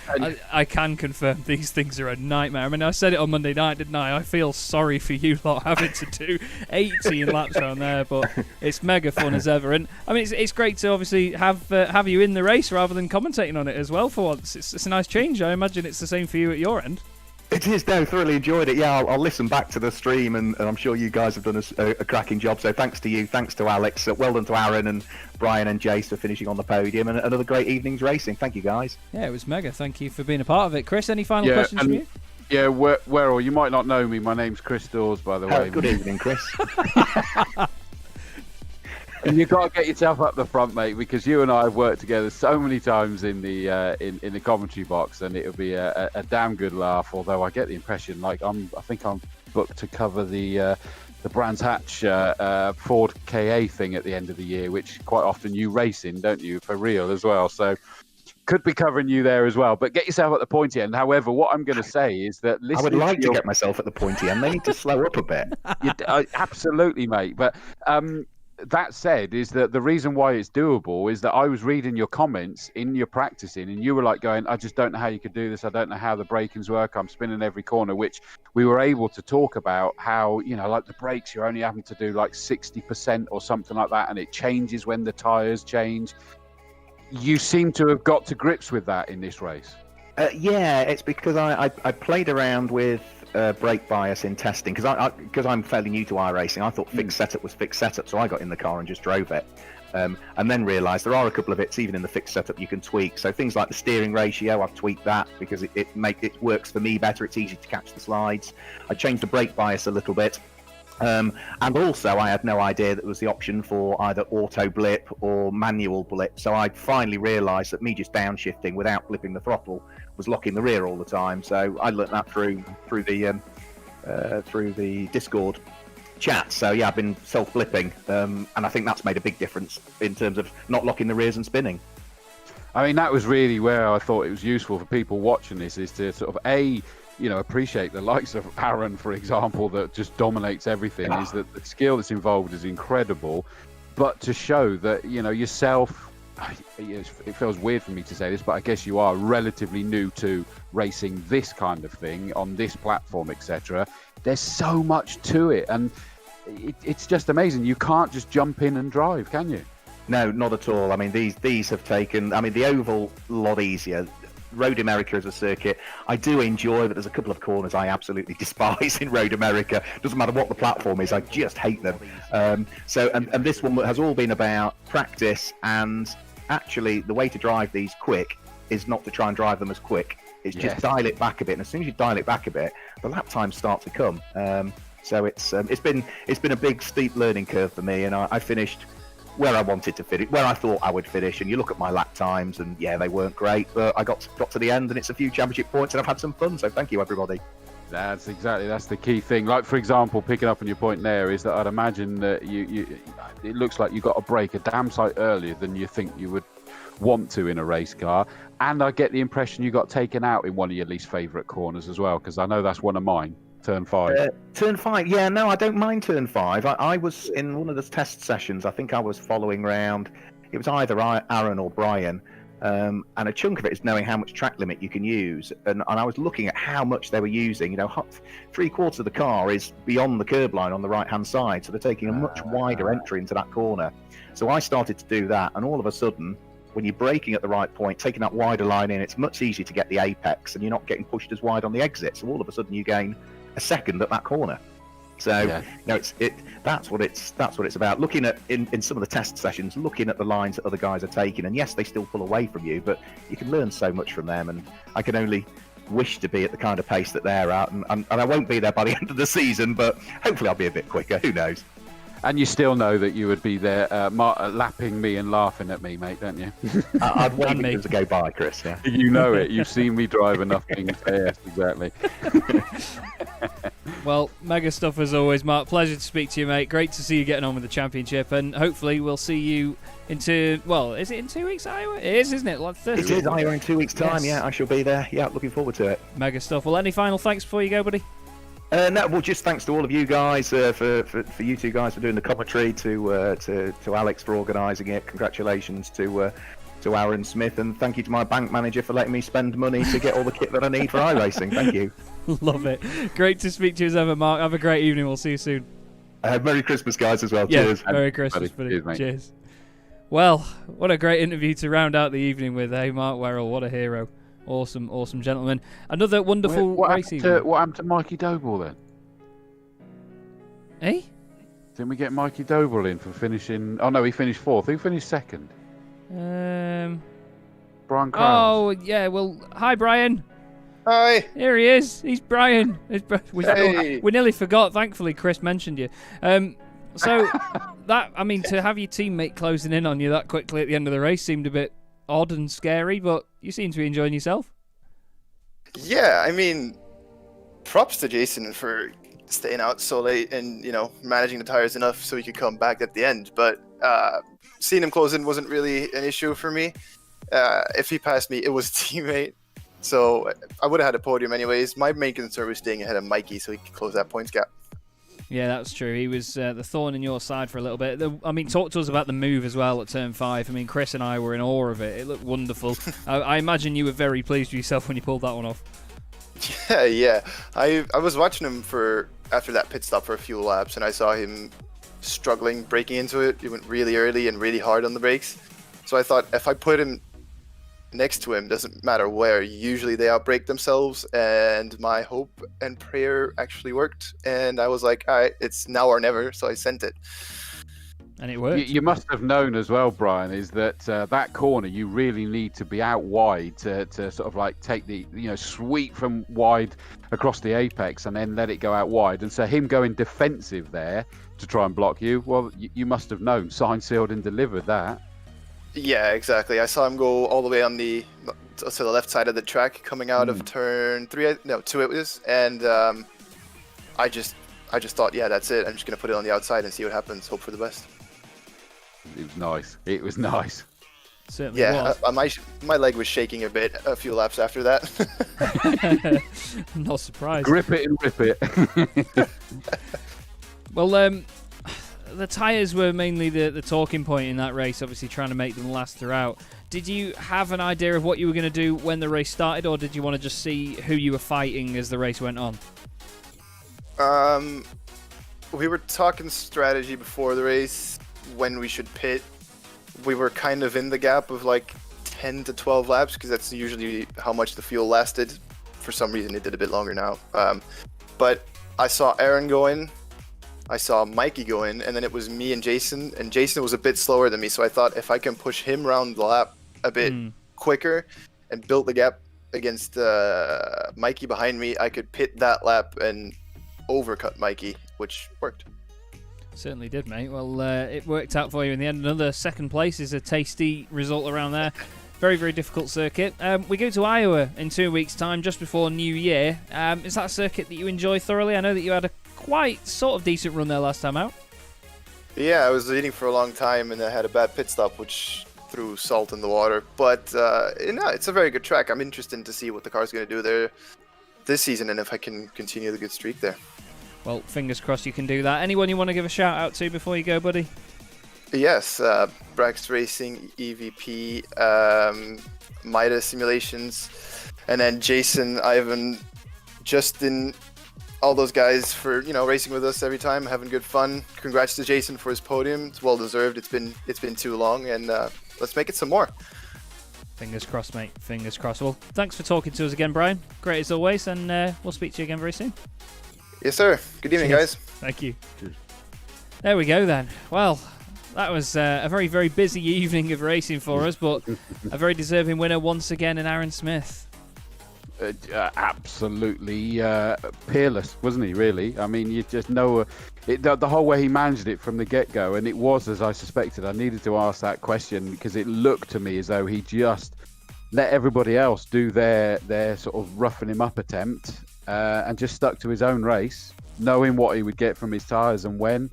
I can confirm these things are a nightmare. I mean, I said it on Monday night, didn't I? I feel sorry for you lot having to do 18 laps around there, but it's mega fun as ever. And I mean, it's great to obviously have you in the race rather than commentating on it as well for once. It's a nice change. I imagine it's the same for you at your end. It is, no, thoroughly enjoyed it. Yeah, I'll listen back to the stream, and I'm sure you guys have done a cracking job. So thanks to you, thanks to Alex, well done to Aaron and Brian and Jace for finishing on the podium, and another great evening's racing. Thank you, guys. Yeah, it was mega. Thank you for being a part of it. Chris, any final questions from you? Yeah, Werrell, you might not know me. My name's Chris Dawes, by the way. Good evening, Chris. And you've got to get yourself up the front, mate, because you and I have worked together so many times in the commentary box, and it'll be a damn good laugh. Although I get the impression, like I think I'm booked to cover the the Brands Hatch Ford KA thing at the end of the year, which quite often you race in, don't you, for real as well? So could be covering you there as well. But get yourself at the pointy end. However, what I'm going to say is that I would like to get myself at the pointy end. They need to slow up a bit. Absolutely, mate. But that said, is that the reason why it's doable is that I was reading your comments in your practicing, and you were like going, I just don't know how you could do this. I don't know how the brakings work. I'm spinning every corner, which we were able to talk about how, like the brakes, you're only having to do like 60% or something like that, and it changes when the tyres change. You seem to have got to grips with that in this race. Yeah, it's because I played around with brake bias in testing because I'm fairly new to iRacing. I thought fixed setup was fixed setup, so I got in the car and just drove it, and then realised there are a couple of bits even in the fixed setup you can tweak. So things like the steering ratio, I've tweaked that because it works for me better. It's easy to catch the slides. I changed the brake bias a little bit. And also, I had no idea that there was the option for either auto blip or manual blip. So I finally realised that me just downshifting without blipping the throttle was locking the rear all the time. So I learnt that through the Discord chat. So yeah, I've been self-blipping, and I think that's made a big difference in terms of not locking the rears and spinning. I mean, that was really where I thought it was useful for people watching this, is to sort of appreciate the likes of Aaron, for example, that just dominates everything. Is that the skill that's involved is incredible, but to show that yourself, it feels weird for me to say this, but I guess you are relatively new to racing this kind of thing on this platform, etc. There's so much to it, and it's just amazing. You can't just jump in and drive, can you? No, not at all. I mean, these have taken. I mean, the oval a lot easier. Road America as a circuit, I do enjoy, but there's a couple of corners I absolutely despise in Road America. Doesn't matter what the platform is, I just hate them. So this one has all been about practice, and actually the way to drive these quick is not to try and drive them as quick. It's just dial it back a bit, and as soon as you dial it back a bit, the lap times start to come. So it's been a big steep learning curve for me, and I finished where I wanted to finish, where I thought I would finish. And you look at my lap times, and yeah, they weren't great, but I got to the end, and it's a few championship points, and I've had some fun. So thank you, everybody. That's the key thing. Like, for example, picking up on your point there, is that I'd imagine that it looks like you got a break a damn sight earlier than you think you would want to in a race car, and I get the impression you got taken out in one of your least favourite corners as well, because I know that's one of mine. Turn 5. Turn 5. Yeah, no, I don't mind turn 5. I was in one of the test sessions. I think I was following round. It was either Aaron or Brian, and a chunk of it is knowing how much track limit you can use. And I was looking at how much they were using. 3/4 of the car is beyond the curb line on the right-hand side, so they're taking a much wider entry into that corner. So I started to do that, and all of a sudden, when you're braking at the right point, taking that wider line in, it's much easier to get the apex, and you're not getting pushed as wide on the exit. So all of a sudden, you gain a second at that corner. So that's what it's about. Looking at in some of the test sessions, looking at the lines that other guys are taking, and yes, they still pull away from you, but you can learn so much from them. And I can only wish to be at the kind of pace that they're at, and I won't be there by the end of the season, but hopefully I'll be a bit quicker. Who knows? And you still know that you would be there lapping me and laughing at me, mate, don't you? I'd wait for it to go by, Chris. Yeah. You know it. You've seen me drive enough things. Yes, exactly. Well, mega stuff as always, Mark. Pleasure to speak to you, mate. Great to see you getting on with the championship, and hopefully we'll see you is it in 2 weeks, Iowa? It is, isn't it? It is Iowa in 2 weeks' time. Yes. Yeah, I shall be there. Yeah, looking forward to it. Mega stuff. Well, any final thanks before you go, buddy? No, well, just thanks to all of you guys for you two guys for doing the commentary, to Alex for organising it. Congratulations to Aaron Smith, and thank you to my bank manager for letting me spend money to get all the kit that I need for iRacing. Thank you. Love it. Great to speak to you as ever, Mark. Have a great evening. We'll see you soon. Merry Christmas, guys, as well. Yeah, Cheers. Merry Christmas, buddy. Cheers, mate. Cheers. Well, what a great interview to round out the evening with, Mark Werrell. What a hero. Awesome gentleman. Another wonderful race evening. What happened to Mikey Doble then? Eh? Didn't we get Mikey Doble in for finishing? Oh no, he finished 4th. Who finished 2nd? Brian Krause. Oh yeah. Well, hi Brian. Hi. Here he is. He's Brian. We nearly forgot. Thankfully, Chris mentioned you. So to have your teammate closing in on you that quickly at the end of the race seemed a bit odd and scary, but you seem to be enjoying yourself. Yeah, I mean, props to Jason for staying out so late and, managing the tires enough so he could come back at the end. But seeing him close in wasn't really an issue for me. If he passed me, it was a teammate. So I would have had a podium anyways. My main concern was staying ahead of Mikey so he could close that points gap. Yeah, that's true. He was the thorn in your side for a little bit. Talk to us about the move as well at Turn 5. Chris and I were in awe of it. It looked wonderful. I imagine you were very pleased with yourself when you pulled that one off. Yeah. I was watching him after that pit stop for a few laps, and I saw him struggling breaking into it. He went really early and really hard on the brakes. So I thought if I put him next to him, doesn't matter where, usually they outbrake themselves, and my hope and prayer actually worked, and I was like, all right, it's now or never, so I sent it. And it worked. You must have known as well, Brian, is that that corner you really need to be out wide to sort of like take the sweep from wide across the apex and then let it go out wide. And so him going defensive there to try and block you, well, you must have known, signed, sealed, and delivered that. Yeah, exactly. I saw him go all the way on to the left side of the track, coming out of turn 2 it was, and I just thought, yeah, that's it. I'm just gonna put it on the outside and see what happens. Hope for the best. It was nice. Certainly was. My leg was shaking a bit a few laps after that. Not surprised. Grip it and rip it. Well, the tyres were mainly the talking point in that race, obviously trying to make them last throughout. Did you have an idea of what you were going to do when the race started, or did you want to just see who you were fighting as the race went on? We were talking strategy before the race, when we should pit. We were kind of in the gap of like 10 to 12 laps, because that's usually how much the fuel lasted. For some reason it did a bit longer now. But I saw Aaron go in, I saw Mikey go in, and then it was me and Jason was a bit slower than me, so I thought if I can push him around the lap a bit quicker and build the gap against Mikey behind me, I could pit that lap and overcut Mikey, which worked. Certainly did, mate. Well, it worked out for you in the end. Another second place is a tasty result around there. Very, very difficult circuit. We go to Iowa in 2 weeks' time, just before New Year. Is that a circuit that you enjoy thoroughly? I know that you had a quite sort of decent run there last time out. Yeah, I was leading for a long time, and I had a bad pit stop, which threw salt in the water. But it's a very good track. I'm interested to see what the car's going to do there this season, and if I can continue the good streak there. Well, fingers crossed you can do that. Anyone you want to give a shout out to before you go, buddy? Yes, Brax Racing, EVP, Mida Simulations, and then Jason, Ivan, Justin, all those guys for racing with us every time, having good fun. Congrats to Jason for his podium. It's well deserved. It's been too long, and let's make it some more. Fingers crossed, mate. Fingers crossed. Well, thanks for talking to us again, Brian. Great as always, and we'll speak to you again very soon. Yes, sir. Good evening, Cheers. guys. Thank you. Cheers. There we go then. Well, that was a very, very busy evening of racing for us, but a very deserving winner once again in Aaron Smith. Absolutely peerless, wasn't he, really? I mean, you just know the whole way he managed it from the get-go, and it was as I suspected. I needed to ask that question because it looked to me as though he just let everybody else do their sort of roughing him up attempt and just stuck to his own race, knowing what he would get from his tyres and when,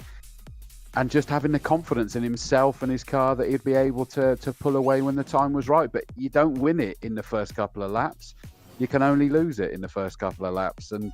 and just having the confidence in himself and his car that he'd be able to pull away when the time was right. But you don't win it in the first couple of laps. You can only lose it in the first couple of laps. And,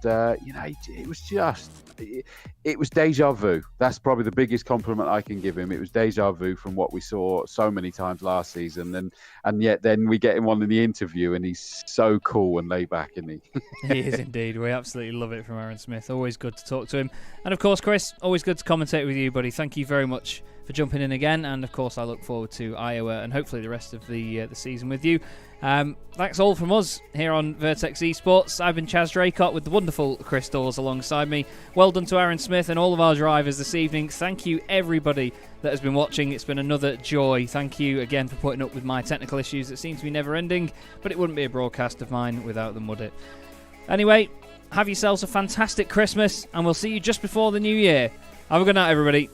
it was deja vu. That's probably the biggest compliment I can give him. It was deja vu from what we saw so many times last season. And yet then we get him on in the interview and he's so cool and laid back, isn't he? He is indeed. We absolutely love it from Aaron Smith. Always good to talk to him. And of course, Chris, always good to commentate with you, buddy. Thank you very much for jumping in again. And of course, I look forward to Iowa and hopefully the rest of the season with you. That's all from us here on Vertex Esports. I've been Chaz Draycott with the wonderful Chris Dawes alongside me. Well done to Aaron Smith and all of our drivers this evening. Thank you everybody that has been watching. It's been another joy. Thank you again for putting up with my technical issues that seem to be never ending, but it wouldn't be a broadcast of mine without them, would it? Anyway, have yourselves a fantastic Christmas and we'll see you just before the new year. Have a good night, everybody.